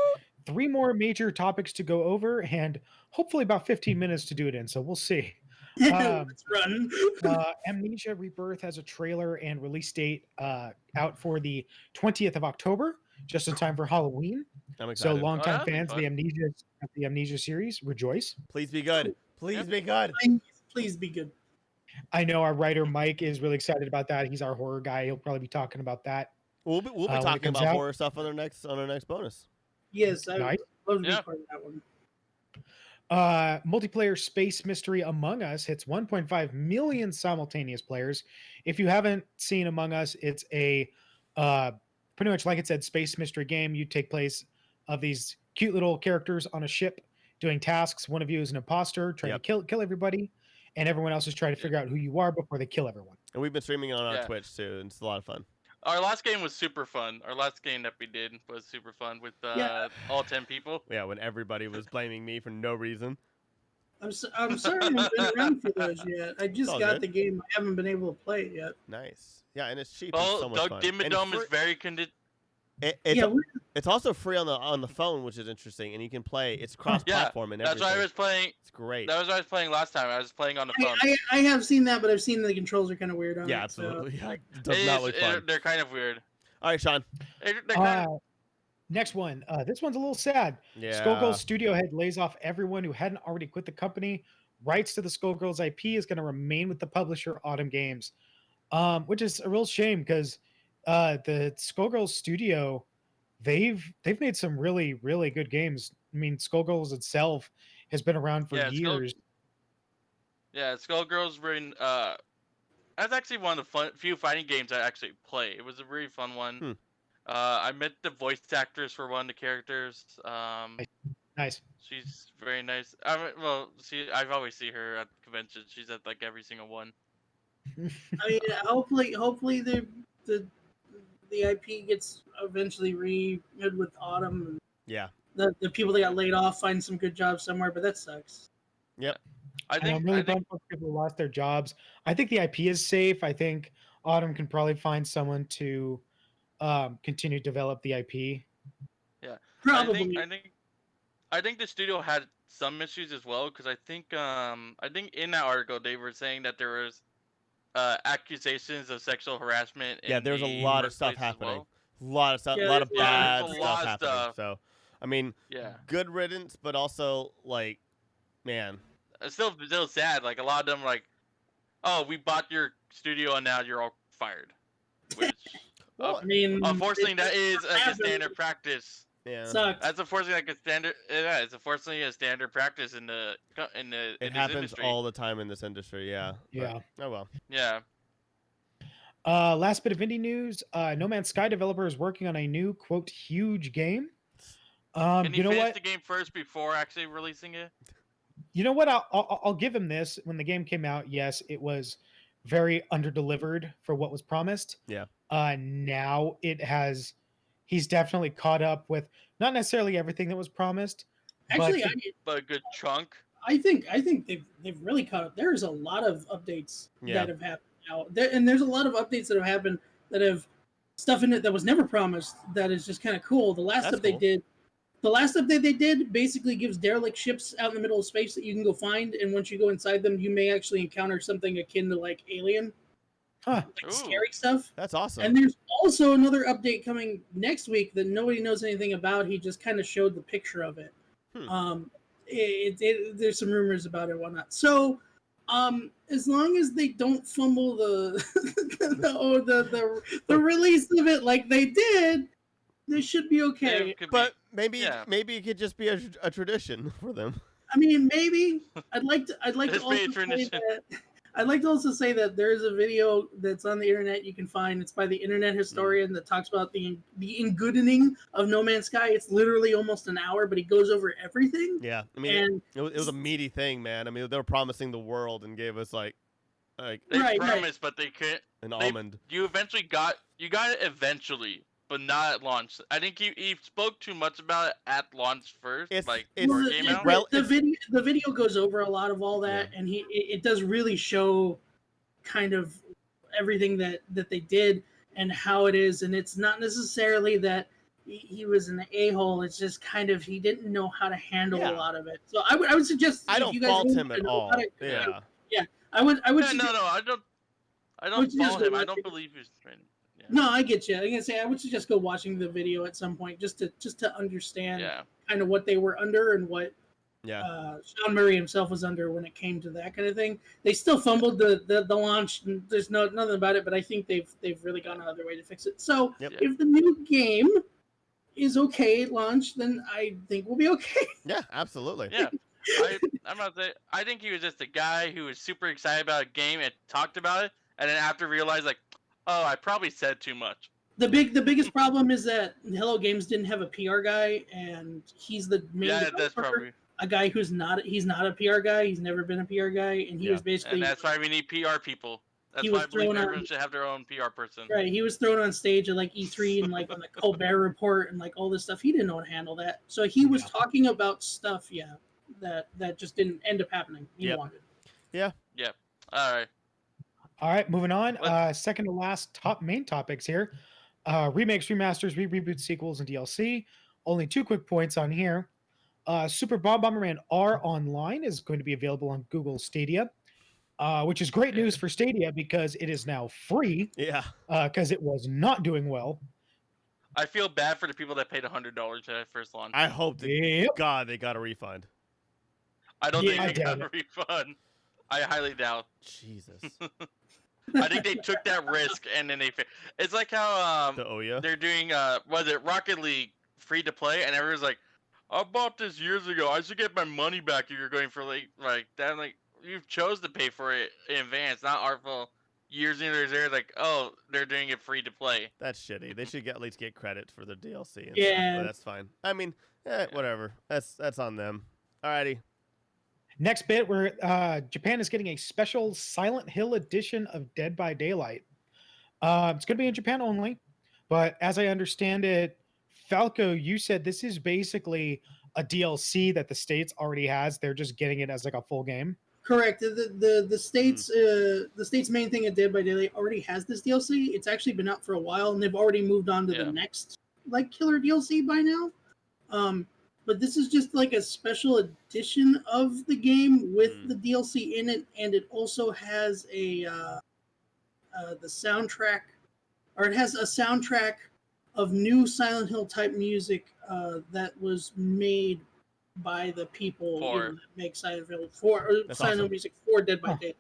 3 more major topics to go over, and hopefully about 15 minutes to do it in. So we'll see. let's run. Amnesia Rebirth has a trailer and release date out for the 20th of October, just in time for Halloween. I'm So excited. longtime that'd be fans of the Amnesia series rejoice. Please be good. Please be good. Please be good. I know our writer Mike is really excited about that. He's our horror guy. He'll probably be talking about that. We'll be when it talking comes about out. horror stuff on our next bonus. Yes, I Nice. would love to Yeah. be part of that one. Multiplayer space mystery Among Us hits 1.5 million simultaneous players. If you haven't seen Among Us, it's a pretty much like it said, space mystery game. You take place of these cute little characters on a ship doing tasks. One of you is an imposter trying Yep. to kill everybody, and everyone else is trying to Yeah. figure out who you are before they kill everyone. And we've been streaming on our Yeah. Twitch too, and it's a lot of fun. Our last game was super fun. Our last game that we did was super fun with Yeah. all 10 people. Yeah, when everybody was blaming me for no reason. I'm sorry I haven't been around for those yet. I just all got good. the game. I haven't been able to play it yet. Nice. Yeah, and it's cheap. It's Well, so much Doug fun. And Dimmadome is free- very it's, Yeah, it's also free on the phone, which is interesting, and you can play. It's cross-platform and That's everything. why I was playing. It's great. That was what I was playing last time. I was playing on the phone. I have seen that, but I've seen the controls are kind of weird on Yeah, it. So. absolutely. Yeah, it It does not is- look fun. They're kind of weird. All right, Sean. They're kind of, Next one. This one's a little sad. Yeah. Skullgirls studio head lays off everyone who hadn't already quit the company. Rights to the Skullgirls IP is going to remain with the publisher Autumn Games, which is a real shame because the Skullgirls studio, they've made some really good games. I mean, Skullgirls itself has been around for Yeah, years. Skullgirls were in. That's actually one of the few fighting games I actually play. It was a really fun one. I met the voice actors for one of the characters. Nice. She's very nice. I've always see her at conventions. She's at like every single one. I mean, hopefully the the IP gets eventually remade with Autumn, and Yeah. the people that got laid off find some good jobs somewhere, but that sucks. Yep. And I'm really bummed for people who lost their jobs. I think the IP is safe. I think Autumn can probably find someone to continue to develop the IP. Yeah, Probably. I think the studio had some issues as well because I think in that article they were saying that there was accusations of sexual harassment. Yeah, In there's a the lot of stuff workplace as happening. well. A lot of stuff, Yeah, a lot of there's a lot of bad There's a stuff lot of happening. stuff. So, I mean, Yeah, good riddance, but also like, man, it's still sad. Like a lot of them, like, oh, we bought your studio and now you're all fired. Which, well, I mean, unfortunately, that is like a happens. standard practice. yeah, Sucks. That's unfortunately like a standard. Yeah, it's unfortunately a standard practice in the it in this happens industry. all the time in this industry. Yeah. Yeah. But, oh well. Yeah. Last bit of indie news: No Man's Sky developer is working on a new quote huge game. Can You know finish what? the game first before actually releasing it? You know what? I'll give him this. When the game came out, yes, it was very underdelivered for what was promised. Yeah. Now he's definitely caught up with not necessarily everything that was promised. Actually, But a good chunk. I think they've really caught up. There's a lot of updates Yeah. that have happened now, and there's a lot of updates that have happened that have stuff in it that was never promised. That is just kind of cool. The last update they did basically gives derelict ships out in the middle of space that you can go find, and once you go inside them, you may actually encounter something akin to like Alien, Huh. like Ooh. scary stuff. That's awesome. And there's also another update coming next week that nobody knows anything about. He just kind of showed the picture of it. There's some rumors about it and whatnot. So, as long as they don't fumble the the release of it like they did, they should be okay. It could but be, maybe it could just be a tradition for them. I mean, maybe I'd like to It's also be a say tradition. that I'd like to also say that there is a video that's on the internet you can find. It's by the internet historian that talks about the ingoodening of No Man's Sky. It's literally almost an hour, but he goes over everything. Yeah, I mean, And it was a meaty thing, man. I mean, they were promising the world and gave us like They Right, promised, but they couldn't. an almond. You eventually got it eventually, but not at launch. I think he spoke too much about it at launch first, It's- like it's- before Well, it came the, out. Well, the video goes over a lot of all that, and it does really show kind of everything that they did and how it is, and it's not necessarily that he was an a-hole. It's just kind of he didn't know how to handle Yeah. a lot of it. So I would suggest I if don't you guys fault really him wanna at know all. about it, Yeah. I would Yeah, suggest, no, I don't would you just fault him. go I watch don't it? believe he's training. Yeah. No, I get you. I'm gonna say I would suggest go watching the video at some point just to understand Yeah. kind of what they were under and what Yeah. Sean Murray himself was under when it came to that kind of thing. They still fumbled the launch, and there's nothing about it. But I think they've really gone out of their way to fix it. So Yep. if the new game is okay at launch, then I think we'll be okay. Yeah, absolutely. Yeah. I'm not saying. I think he was just a guy who was super excited about a game and talked about it, and then after realized like, oh, I probably said too much. The biggest problem is that Hello Games didn't have a PR guy, and he's the main Yeah, that's developer. probably. A guy who's not a PR guy. He's never been a PR guy, and he Yeah. was basically And that's why we need PR people. That's He why was I believe thrown everyone on- should have their own PR person. right. He was thrown on stage at like E3 and like on the Colbert Report and like all this stuff. He didn't know how to handle that, so he was talking about stuff, that just didn't end up happening. He Yep. wanted. All right. All right, moving on. Let's- Second to last main topics here. Remakes, remasters, reboots, sequels, and DLC. Only 2 quick points on here. Super Bomberman R Online is going to be available on Google Stadia, which is great news for Stadia because it is now free Yeah. because it was not doing well. I feel bad for the people that paid $100 at first launch. I hope to Yep. God they got a refund. I don't Yeah, I think they got a doubt refund. I highly doubt. Jesus. I think they took that risk and then they. It's like how The Oya. they're doing was it Rocket League free to play, and everyone's like, I bought this years ago. I should get my money back if you're going for like that. Like you chose to pay for it in advance, not our fault. Years and years there, like they're doing it free to play. That's shitty. They should at least get credit for the DLC. And Yeah. stuff, but that's fine. I mean, whatever. That's on them. Alrighty. Next bit, where Japan is getting a special Silent Hill edition of Dead by Daylight. It's going to be in Japan only, But as I understand it, Falco, you said this is basically a DLC that the States already has. They're just getting it as like a full game. Correct. The state's main thing at Dead by Daylight already has this DLC. It's actually been out for a while, and they've already moved on to the next like killer DLC by now. But this is just like a special edition of the game with the DLC in it, and it also has the soundtrack, or it has a soundtrack of new Silent Hill type music that was made by the people that make Silent Hill Silent Hill music for Dead by Daylight.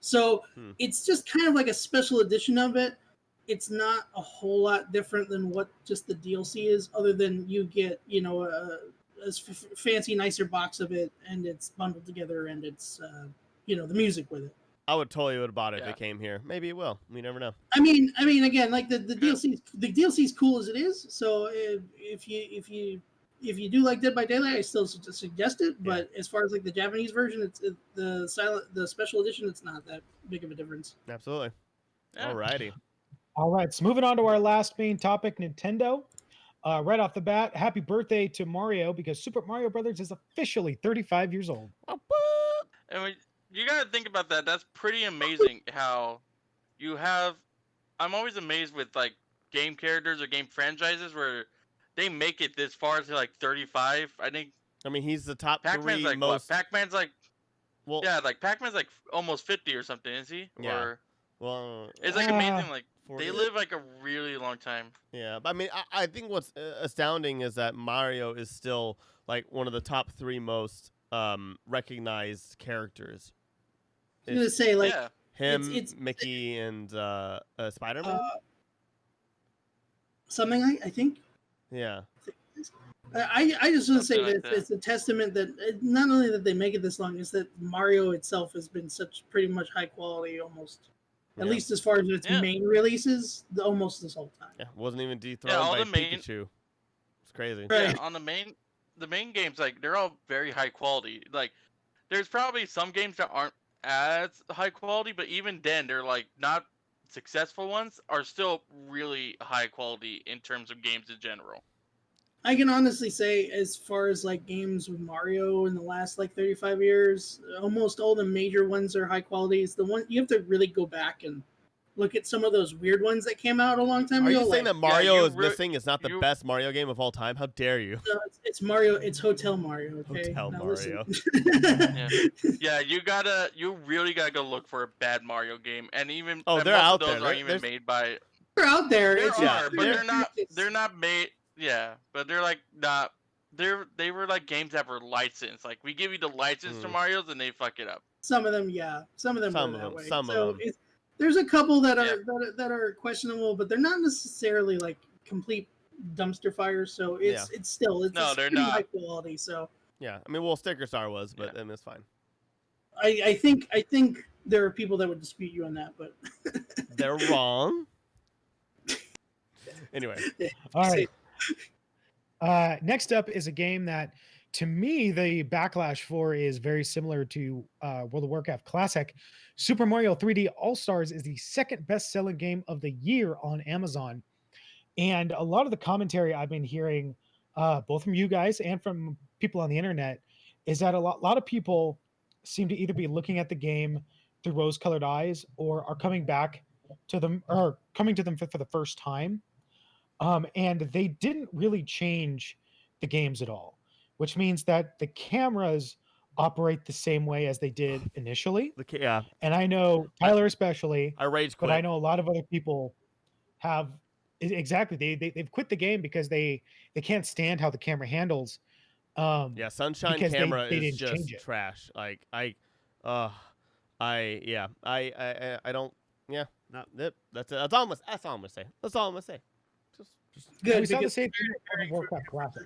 So it's just kind of like a special edition of it. It's not a whole lot different than what just the DLC is, other than you get a fancy, nicer box of it, and it's bundled together, and it's the music with it. I would totally would have bought it if it came here. Maybe it will. We never know. I mean, again, like the DLC is cool as it is. So if you do like Dead by Daylight, I still suggest it. But as far as like the Japanese version, it's the special edition. It's not that big of a difference. Absolutely. Yeah. Alrighty. All right, so moving on to our last main topic, Nintendo. Right off the bat, happy birthday to Mario, because Super Mario Brothers is officially 35 years old. And you gotta think about that. That's pretty amazing how you have. I'm always amazed with like game characters or game franchises where they make it this far to like 35. I think. I mean, he's the top Pac-Man's three like most. what? Pac-Man's like. Well, yeah, like Pac-Man's like almost 50 or something, is he? Yeah. Or well, it's like amazing. Like 40. they live like a really long time. Yeah, but I mean, I think what's astounding is that Mario is still like one of the top three most recognized characters. I was gonna say like him, Mickey, and Spider-Man. Something I think. Yeah. I just want to say Something that like it's a testament that not only that they make it this long, is that Mario itself has been such pretty much high quality almost. At least as far as its main releases, almost this whole time. Yeah, wasn't even dethroned by Pikachu. It's crazy. Right. Yeah, on the main games, like they're all very high quality. Like, there's probably some games that aren't as high quality, but even then, they're like not successful ones are still really high quality in terms of games in general. I can honestly say, as far as like games with Mario in the last like 35 years, almost all the major ones are high quality. It's the one you have to really go back and look at some of those weird ones that came out a long time ago. Are you saying that Mario is Missing is not the best Mario game of all time? How dare you? No, it's Mario. It's Hotel Mario. Okay. Hotel now Mario. Yeah, you really gotta go look for a bad Mario game, and even they're out there. Those aren't even made by. They're out there. They're not made. Yeah, but they're like not. They were like games that were licensed. Like we give you the license to Mario's, and they fuck it up. Some of them, yeah. Some of them Some are of that them. way. Some so of them. There's a couple that are questionable, but they're not necessarily like complete dumpster fires. So it's still they're pretty not high quality. So yeah, I mean, well, Sticker Star was, but then it's fine. I think there are people that would dispute you on that, but they're wrong. Anyway, all right. Next up is a game that, to me, the backlash for is very similar to World of Warcraft Classic. Super Mario 3D All-Stars is the second best-selling game of the year on Amazon. And a lot of the commentary I've been hearing, both from you guys and from people on the internet, is that a lot of people seem to either be looking at the game through rose-colored eyes or are coming back to them or coming to them for the first time. And they didn't really change the games at all, which means that the cameras operate the same way as they did initially. Yeah. And I know Tyler especially. I rage quit. But I know a lot of other people have exactly. They've quit the game because they can't stand how the camera handles. Yeah, Sunshine camera is just trash. Like I don't. Yeah, not that. That's all I'm gonna say. That's all I'm gonna say. Just good. We saw the same thing with Warcraft Classic.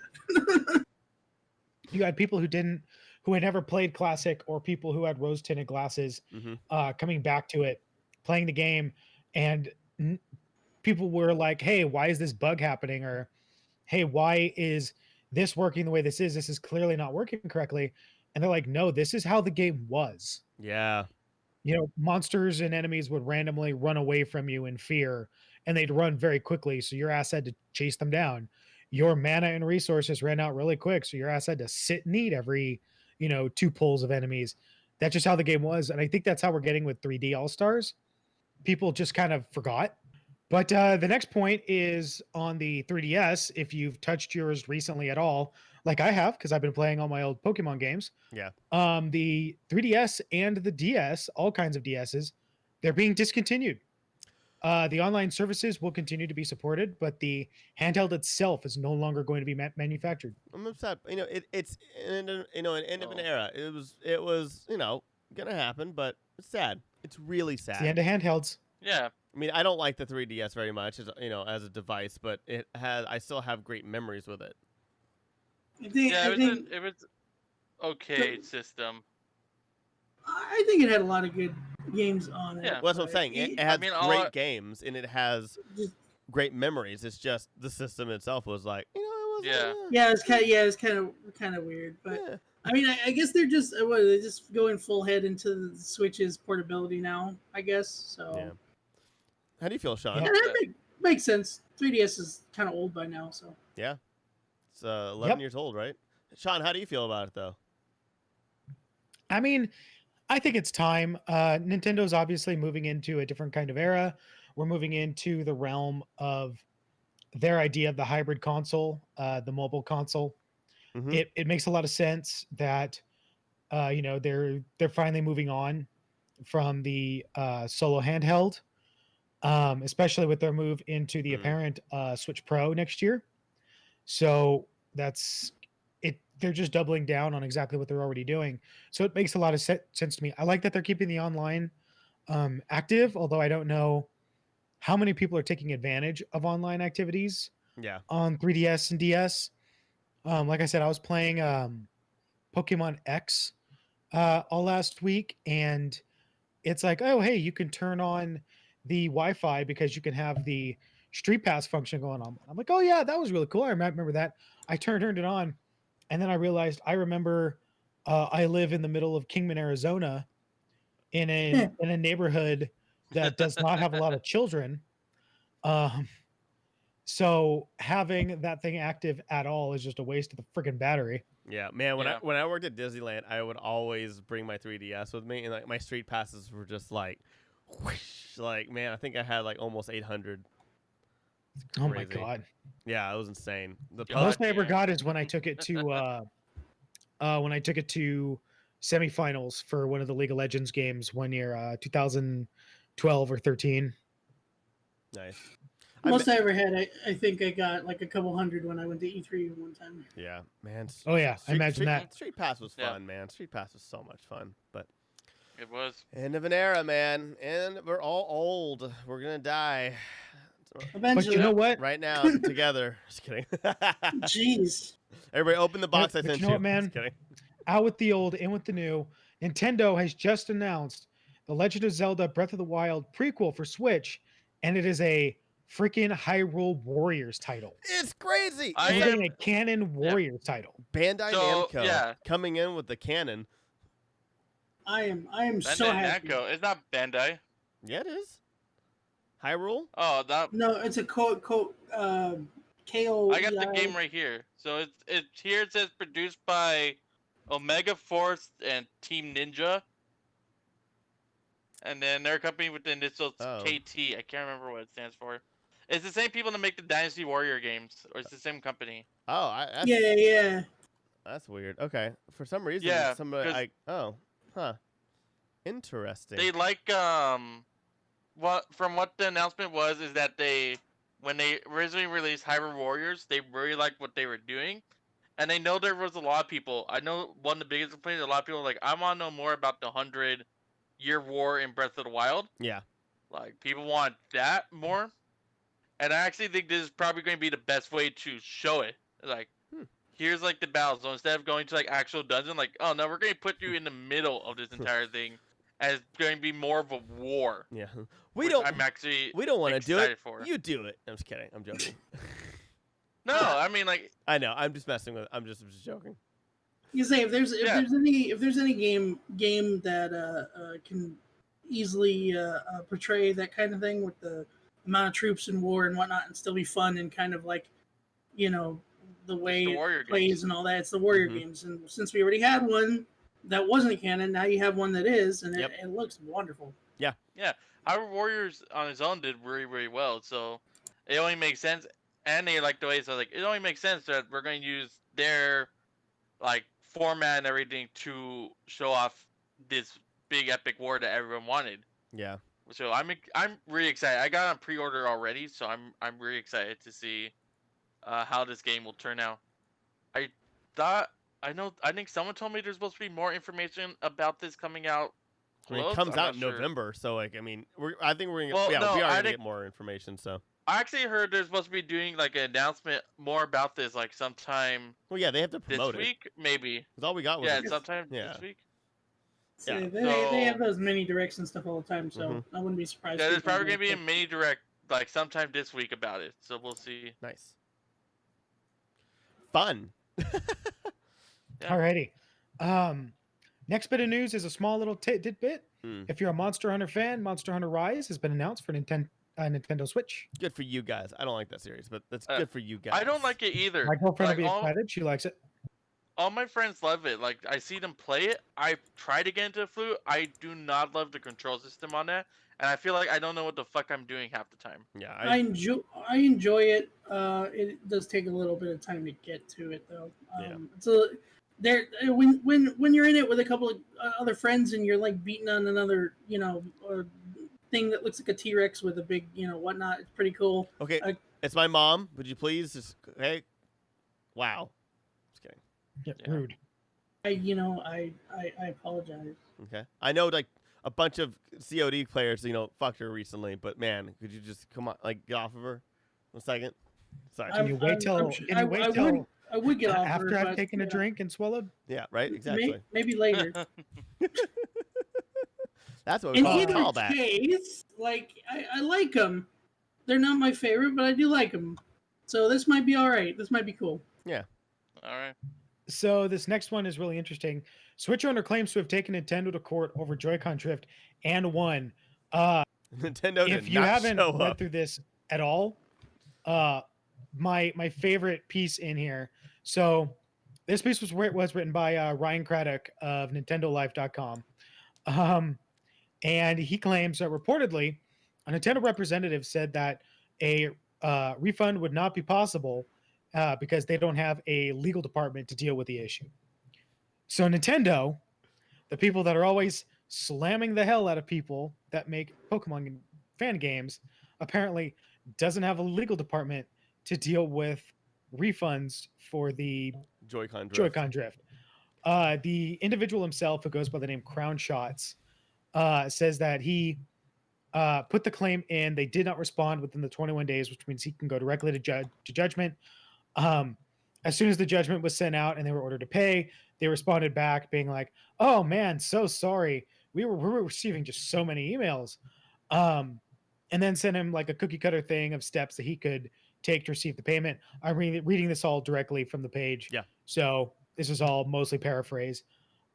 You had people who had never played Classic, or people who had rose-tinted glasses, coming back to it, playing the game, and people were like, "Hey, why is this bug happening?" Or, "Hey, why is this working the way this is? This is clearly not working correctly." And they're like, "No, this is how the game was." Yeah. You know, monsters and enemies would randomly run away from you in fear, and they'd run very quickly. So your ass had to chase them down. Your mana and resources ran out really quick. So your ass had to sit and eat every, 2 pulls of enemies. That's just how the game was. And I think that's how we're getting with 3D All Stars. People just kind of forgot. But the next point is on the 3DS. If you've touched yours recently at all, like I have, because I've been playing all my old Pokemon games. Yeah. The 3DS and the DS, all kinds of DSs, they're being discontinued. The online services will continue to be supported, but the handheld itself is no longer going to be manufactured. I'm upset. It's an end of an era. It was gonna happen, but it's sad. It's really sad. It's the end of handhelds. Yeah. I mean, I don't like the 3DS very much, as a device, but I still have great memories with it. It was okay system. I think it had a lot of good games on it. Yeah. Well, that's what I'm saying. It has great games and it has great memories. It's just the system itself was like, it was. Yeah, it's kind of weird, but Yeah. I mean, I guess they're just going full head into the Switch's portability now. I guess so. Yeah. How do you feel, Sean? And that makes sense. 3DS is kind of old by now, so. Yeah. It's 11 years old, right? Sean, how do you feel about it, though? I mean, I think it's time. Nintendo's obviously moving into a different kind of era. We're moving into the realm of their idea of the hybrid console, the mobile console. Mhm. It makes a lot of sense that they're finally moving on from the solo handheld, especially with their move into the apparent Switch Pro next year. So that's it. They're just doubling down on exactly what they're already doing. So it makes a lot of sense to me. I like that they're keeping the online active, although I don't know how many people are taking advantage of online activities on 3DS and DS. Like I said, I was playing Pokemon X all last week, and it's like, oh, hey, you can turn on the Wi-Fi because you can have the Street Pass function going on. I'm like, oh yeah, that was really cool. I remember that. I turned it on, and then I realized I remember I live in the middle of Kingman, Arizona, in a neighborhood that does not have a lot of children. So having that thing active at all is just a waste of the freaking battery. Yeah, man. When I worked at Disneyland, I would always bring my 3DS with me, and like my street passes were just like, whoosh, like man, I think I had like almost 800. Oh my god! Yeah, it was insane. The most I ever got is when I took it to semifinals for one of the League of Legends games one year, 2012 or 13. Nice. Most I ever had, I think I got like a couple hundred when I went to E3 one time. Yeah, man. Oh yeah, I imagine that. Street Pass was fun, man. Street Pass was so much fun, but it was end of an era, man. And we're all old. We're gonna die. Eventually. But you know what? Right now, together. Just kidding. Jeez. Everybody, open the box I But sent you know what, man? Just kidding. Out with the old, in with the new. Nintendo has just announced the Legend of Zelda: Breath of the Wild prequel for Switch, and it is a freaking Hyrule Warriors title. It's crazy. We're getting a canon Warriors title. Bandai Namco coming in with the canon. I am Bandai so happy. Namco. It's not Bandai. Yeah, it is. Hyrule? Oh, that. No, it's a KO. I got the game right here. So it's here. It says produced by Omega Force and Team Ninja. And then they're a company with the initials KT. I can't remember what it stands for. It's the same people that make the Dynasty Warrior games, or it's the same company. Oh, yeah. That's weird. Okay, for some reason, somebody interesting. They like what the announcement was is that when they originally released Hyrule Warriors, they really liked what they were doing, and they know there was a lot of people. I know one of the biggest complaints. A lot of people are like, I want to know more about the 100-year war in Breath of the Wild. Yeah, like people want that more. And I actually think this is probably going to be the best way to show it. Like, here's like the battle. So instead of going to like actual dungeon, like, oh no, we're going to put you in the middle of this entire thing, and it's going to be more of a war. Yeah, we don't want to do it. For. You do it. I'm just kidding. I'm joking. No, I mean like. I know. I'm just messing with. I'm just joking. You say if there's any game that can easily portray that kind of thing with the amount of troops in war and whatnot, and still be fun and kind of like, the way the it warrior plays games. and all that. It's the warrior Mhm. games, and since we already had one that wasn't canon, now you have one that is, and Yep. it looks wonderful. Hyrule Warriors on its own did really, really well, so it only makes sense. And they like the way so like it only makes sense that we're going to use their like format and everything to show off this big epic war that everyone wanted. Yeah. So I'm really excited. I got on pre-order already, so I'm really excited to see how this game will turn out. I thought I think someone told me there's supposed to be more information about this coming out. I mean, it Close? comes I'm out not in sure. November, so like, I mean, I think we're gonna Well, get, no, we are I gonna think get more information. So, I actually heard they're supposed to be doing like an announcement more about this like sometime well, yeah, they have to this promote it. week, maybe. Because all we got was Yeah, like, sometime yeah. this week. So Yeah. they have So- those mini directs and stuff all the time, so Mhm. I wouldn't be surprised. Yeah, if there's they probably do gonna be a it. mini direct like sometime this week about it. So we'll see. Nice. Fun. Yeah. Alrighty. Next bit of news is a small little tidbit. Mm. If you're a Monster Hunter fan, Monster Hunter Rise has been announced for Nintendo Switch. Good for you guys. I don't like that series, but that's Uh, good for you guys. I don't like it either. My girlfriend Like, will be all, excited. She likes it. all my friends love it. Like I see them play it. I try to get into the flute. I do not love the control system on that, and I feel like I don't know what the fuck I'm doing half the time. Yeah, I enjoy it. It does take a little bit of time to get to it, though. Yeah. It's a there when you're in it with a couple of other friends and you're like beating on another thing that looks like a T-Rex with a big whatnot. It's pretty cool. okay. I- It's my mom. Would you please just hey? Wow. Just kidding. Yeah, Yeah. rude. I apologize. Okay. I know like a bunch of COD players, fucked her recently, but man, could you just come on, like get off of her 1 second? Sorry. Can you wait till? Can you wait I till would get off after her, I've but, taken a drink and swallowed? Yeah. Right. Exactly. Maybe later. That's what we In call a either callback. case, like I like them. They're not my favorite, but I do like them. So this might be all right. This might be cool. All right. So this next one is really interesting. Switch owner claims to have taken Nintendo to court over Joy-Con drift and won. Nintendo did If you not haven't show read up. through this at all, my favorite piece in here. So this piece was written by Ryan Craddock of NintendoLife.com. And he claims that reportedly a Nintendo representative said that a refund would not be possible because they don't have a legal department to deal with the issue. So Nintendo, the people that are always slamming the hell out of people that make Pokemon fan games, apparently doesn't have a legal department to deal with refunds for the Joy-Con drift. Joy-Con drift. The individual himself, who goes by the name Crown Shots, says that he put the claim in. They did not respond within the 21 days, which means he can go directly to judgment. As soon as the judgment was sent out and they were ordered to pay, they responded back being like, "Oh man, so sorry. We were receiving just so many emails," and then sent him like a cookie cutter thing of steps that he could take to receive the payment. I'm reading this all directly from the page. Yeah. So this is all mostly paraphrase.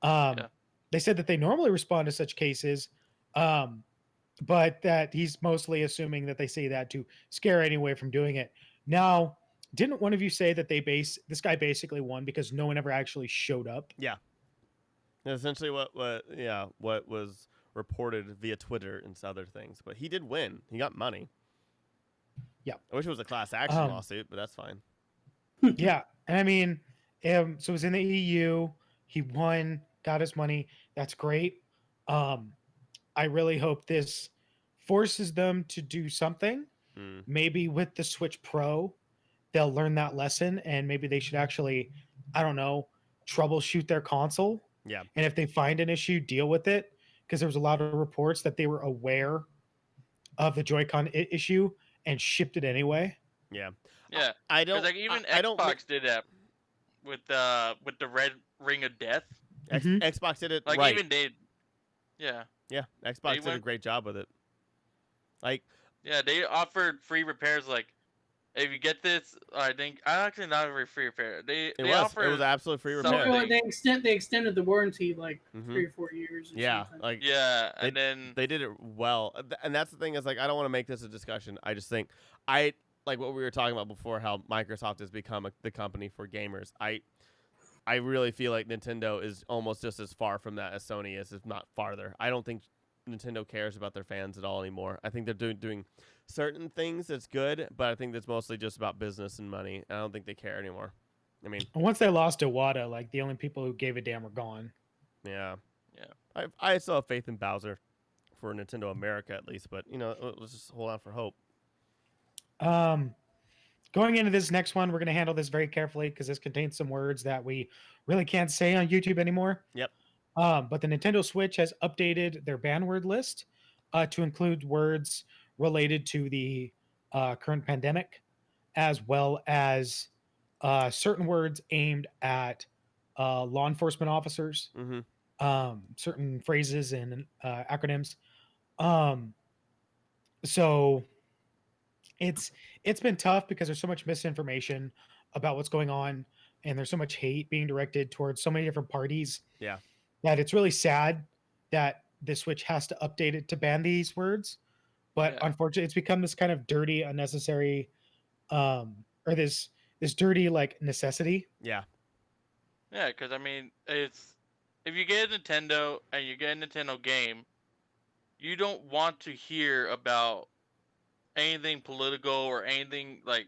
Yeah. They said that they normally respond to such cases, but that he's mostly assuming that they say that to scare anyone away from doing it. Now, didn't one of you say that this guy basically won because no one ever actually showed up? Essentially, what was reported via Twitter and other things, but he did win. He got money. Yeah. I wish it was a class action lawsuit, but that's fine. Yeah, and I mean, so it was in the EU. He won, got his money. That's great. I really hope this forces them to do something. Hmm. Maybe with the Switch Pro, they'll learn that lesson, and maybe they should actually, I don't know, troubleshoot their console. Yeah. And if they find an issue, deal with it. Because there was a lot of reports that they were aware of the Joy-Con issue and shipped it anyway. Yeah. Yeah. I don't. Because like even I don't. Xbox did that with the red ring of death. Mhm. Xbox did it Like right. even they, yeah, Yeah, Xbox did a went- great job with it. Like, yeah, they offered free repairs like if you get this, I think actually not very free repair. They It offer was absolutely free something. repair. Well, they extended the warranty like Mhm. 3 or 4 years. Or Yeah, something. like Yeah, and then they did it well, and that's the thing is like I don't want to make this a discussion. I just think I like what we were talking about before, how Microsoft has become the company for gamers. I really feel like Nintendo is almost just as far from that as Sony is, if not farther. I don't think Nintendo cares about their fans at all anymore. I think they're doing certain things that's good, but I think that's mostly just about business and money. I don't think they care anymore. I mean, And once they lost Iwata, like the only people who gave a damn were gone. yeah. Yeah. I still have faith in Bowser for Nintendo America at least, but you know, let's just hold on for hope. Going into this next one, we're going to handle this very carefully because this contains some words that we really can't say on YouTube anymore. Yep. But the Nintendo Switch has updated their ban word list to include words related to the current pandemic, as well as certain words aimed at law enforcement officers, Mm-hmm. certain phrases and acronyms. Um, so it's been tough because there's so much misinformation about what's going on, and there's so much hate being directed towards so many different parties. Yeah. That it's really sad that the Switch has to update it to ban these words. But Yeah. unfortunately, it's become this kind of dirty, unnecessary, or this dirty like necessity. Yeah. Yeah, because I mean, it's if you get a Nintendo and you get a Nintendo game, you don't want to hear about anything political or anything like.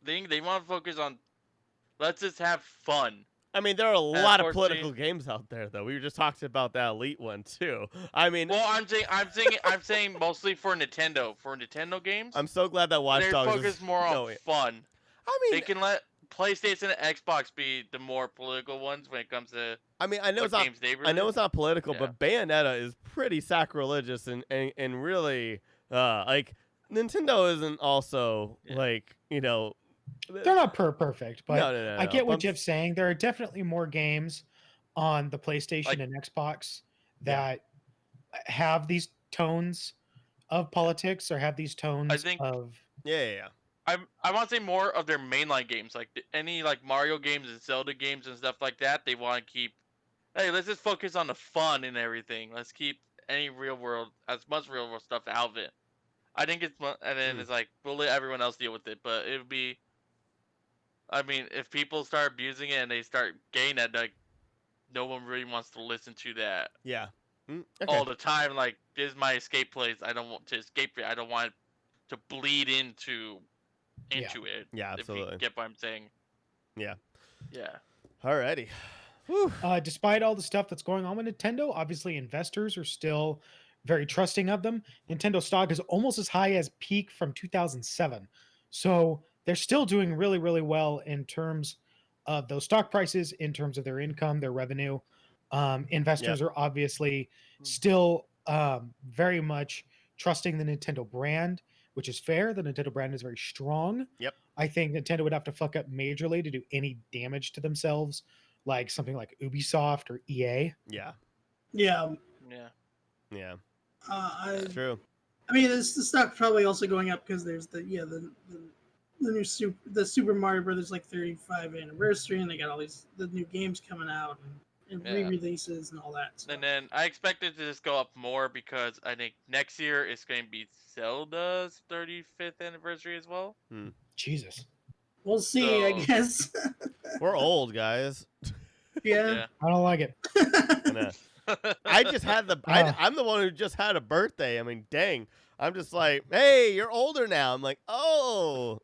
They want to focus on. Let's just have fun. I mean, there are a lot of unfortunately- political games out there, though. We were just talking about that Elite one too. I mean, Well, I'm saying mostly for Nintendo. For Nintendo games, I'm so glad that Watch they're Dogs focused is more on no, fun. I They mean, can let PlayStation and Xbox be the more political ones when it comes to I know what it's not. games they I know release. it's not political, Yeah. but Bayonetta is pretty sacrilegious and really like Nintendo isn't also Yeah. like They're not perfect, but no, I get what but- Jeff's saying. There are definitely more games on the PlayStation Like- and Xbox Yeah. that have these tones of politics or have these tones think- of Yeah. I want to say more of their mainline games, like any like Mario games and Zelda games and stuff like that. They want to keep, hey, let's just focus on the fun and everything. Let's keep any real world, as much real world stuff out of it. I think it's, and then it's like we'll let everyone else deal with it. But it would be, I mean, if people start abusing it and they start getting that, like, no one really wants to listen to that Yeah. Okay. all the time. Like, this is my escape place. I don't want to escape it. I don't want it to bleed into Yeah. it. Yeah, If absolutely. you get what I'm saying. Yeah. Yeah. Alrighty. Whew. despite all the stuff that's going on with Nintendo, obviously investors are still very trusting of them. Nintendo stock is almost as high as peak from 2007. So they're still doing really, really well in terms of those stock prices, in terms of their income, their revenue. Investors are obviously still very much trusting the Nintendo brand, which is fair. The Nintendo brand is very strong. Yep. I think Nintendo would have to fuck up majorly to do any damage to themselves, like something like Ubisoft or EA. Yeah. Yeah. Yeah. Yeah. True. I mean, the stock probably also going up because there's the new Super Mario Brothers like 35th anniversary, and they got all the new games coming out and Yeah. re-releases and all that. So. And then I expect it to just go up more because I think next year it's going to be Zelda's 35th anniversary as well. Jesus. We'll see, I So- guess. We're old, guys. Yeah. I don't like it. And, I just had Ah. I'm the one who just had a birthday. I mean, dang. I'm just like, hey, you're older now. I'm like, oh.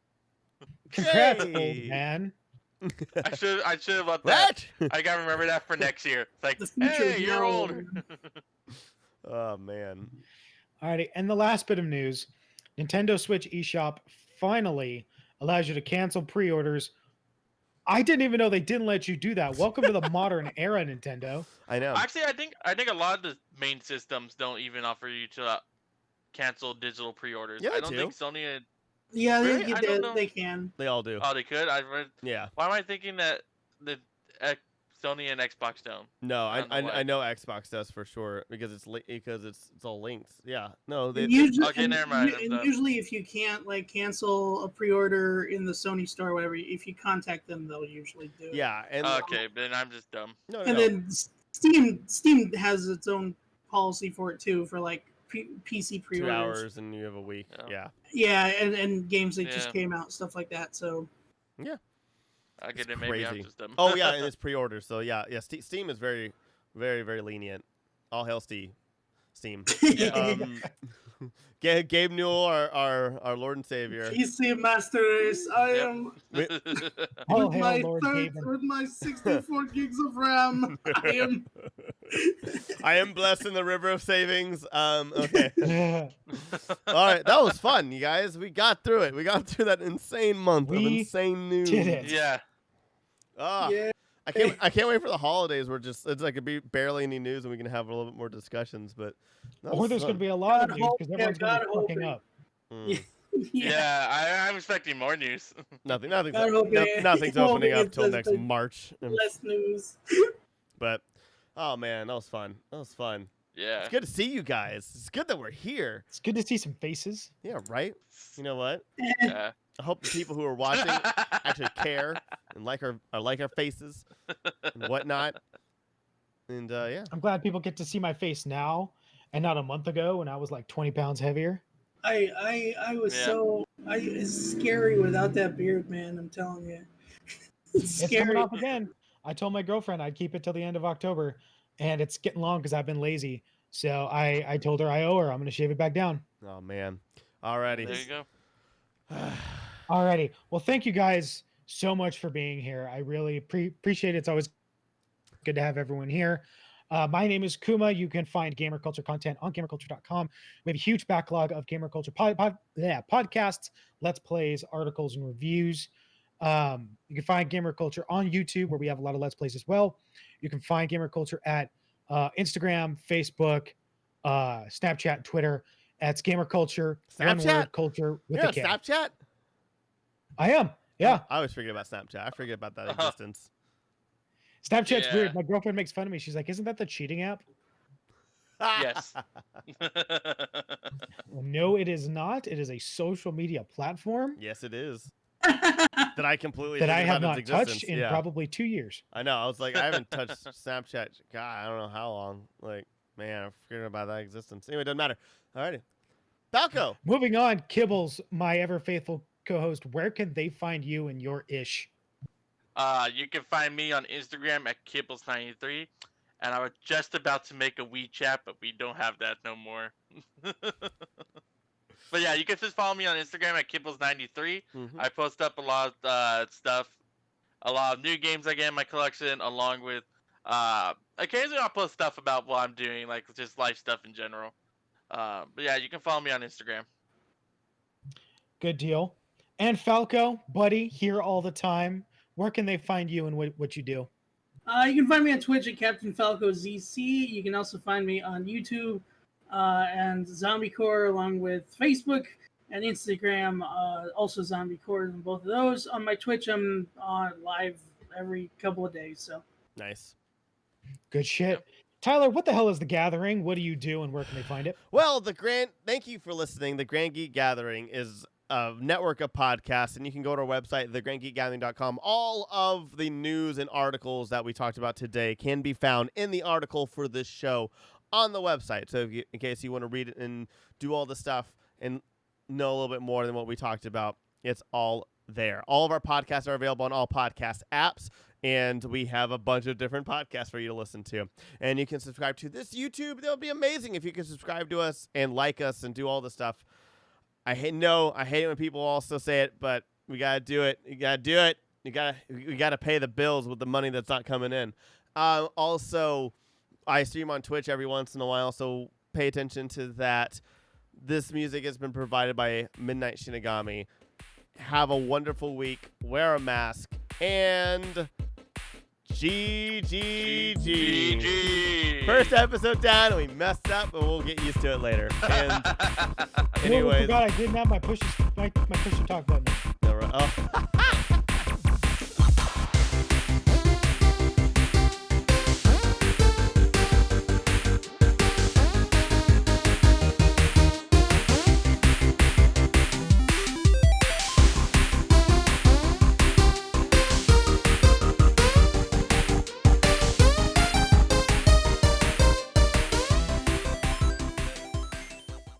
Congrats, Hey. old man. I should have let that. What? I gotta remember that for next year. It's like, The future hey, is you're now. old. Oh man. Alrighty, and the last bit of news: Nintendo Switch eShop finally allows you to cancel pre-orders. I didn't even know they didn't let you do that. Welcome to the modern era, Nintendo. I know. Actually, I think a lot of the main systems don't even offer you to cancel digital pre-orders. Yeah, I they don't do. think Sony. Yeah, Really? I don't know. they can. They all do. Oh, they could. Yeah. Why am I thinking that the Sony and Xbox don't. No, I don't know why. I know Xbox does for sure because it's all linked. Yeah, no, they, And usually, Okay, never mind, I'm and done. usually, if you can't like cancel a pre-order in the Sony store, or whatever, if you contact them, they'll usually do it. yeah, and Okay, then I'm just dumb. no, And no. then Steam has its own policy for it too, for like PC 2 pre-orders. hours and you have a week. Yeah. Yeah, Yeah, and games that just Yeah. came out, stuff like that. So Okay, It's then maybe I'm crazy. just dumb. Oh yeah, and it's pre-order. So yeah, Steam is very, very, very lenient. All hail Steam. Gabe Newell, our Lord and Savior. PC Master Race, I Yep. am All with hail my Lord Gaben. with my 64 gigs of RAM. I am blessed in the river of savings. Okay. All All right, that was fun, you guys. We got through it. We got through that insane month of We insane news. did it. Yeah. Ah, Yeah. I can't wait for the holidays. It's like it'd be barely any news and we can have a little bit more discussions. But that Or was there's going fun. to be a lot of God news hope- because yeah, everyone's going to God be fucking hoping. up. Mm. Yeah, I'm expecting more news. Nothing's God hoping- nothing's hoping opening up it till says next the March. less news. But oh man, that was fun. That was fun. Yeah. It's good to see you guys. It's good that we're here. It's good to see some faces. Yeah, right. You know what? Yeah. I hope the people who are watching actually care and like our faces and whatnot. And yeah, I'm glad people get to see my face now and not a month ago when I was like 20 pounds heavier. I was Yeah. it's scary without that beard, man. I'm telling you, it's It's coming scary. off again. I told my girlfriend I'd keep it till the end of October, and it's getting long because I've been lazy. So I told her I owe her. I'm going to shave it back down. oh man. Alrighty. There you go. Alrighty. Well, thank you guys so much for being here. I really appreciate it. It's always good to have everyone here. My name is Kuma. You can find GamerKulture content on GamerKulture.com. We have a huge backlog of GamerKulture podcasts, Let's Plays, articles, and reviews. You can find GamerKulture on YouTube, where we have a lot of Let's Plays as well. You can find GamerKulture at Instagram, Facebook, Snapchat, Twitter. That's GamerKulture. One Snapchat? word, culture with You're a on K. Snapchat? I am. Yeah. I always forget about Snapchat. I forget about that Uh-huh. existence. Snapchat's Yeah. weird. My girlfriend makes fun of me. She's like, "Isn't that the cheating app?" Yes. Well, no, it is not. It is a social media platform Yes, it is. That I completely that I forget have about not its touched existence. in Yeah. probably 2 years. I know. I was like, I haven't touched Snapchat. God, I don't know how long. Like, man, I forget about that existence. Anyway, it doesn't matter. Alrighty. Falco. Moving on, Kibbles, my ever faithful co-host. Where can they find you and your ish? You can find me on Instagram at Kibbles93, and I was just about to make a WeChat, but we don't have that no more. But yeah, you can just follow me on Instagram at Kibbles93. Mhm. I post up a lot of stuff, a lot of new games I get in my collection, along with occasionally I'll post stuff about what I'm doing, like just life stuff in general. But yeah, you can follow me on Instagram. Good deal. And Falco, buddy, here all the time. Where can they find you and what you do? You can find me on Twitch at Captain Falco ZC. You can also find me on YouTube and Zombie Core, along with Facebook and Instagram. Also Zombie Core on both of those. On my Twitch, I'm on live every couple of days. So Nice. Good shit. Tyler, what the hell is The Gathering? What do you do and where can they find it? Well, thank you for listening. The Grand Geek Gathering is a network of podcasts, and you can go to our website, thegrandgeekgathering.com. All of the news and articles that we talked about today can be found in the article for this show on the website. So in case you want to read it and do all the stuff and know a little bit more than what we talked about, it's all there. All of our podcasts are available on all podcast apps, and we have a bunch of different podcasts for you to listen to. And you can subscribe to this YouTube. That would be amazing if you could subscribe to us and like us and do all the stuff. I hate it when people also say it, but we gotta do it. You gotta do it. We gotta pay the bills with the money that's not coming in. Also, I stream on Twitch every once in a while, so pay attention to that. This music has been provided by Midnight Shinigami. Have a wonderful week. Wear a mask and GGG. GG. First episode down, and we messed up, but we'll get used to it later. And Oh, I anyways, forgot I didn't have my push to talk button. oh.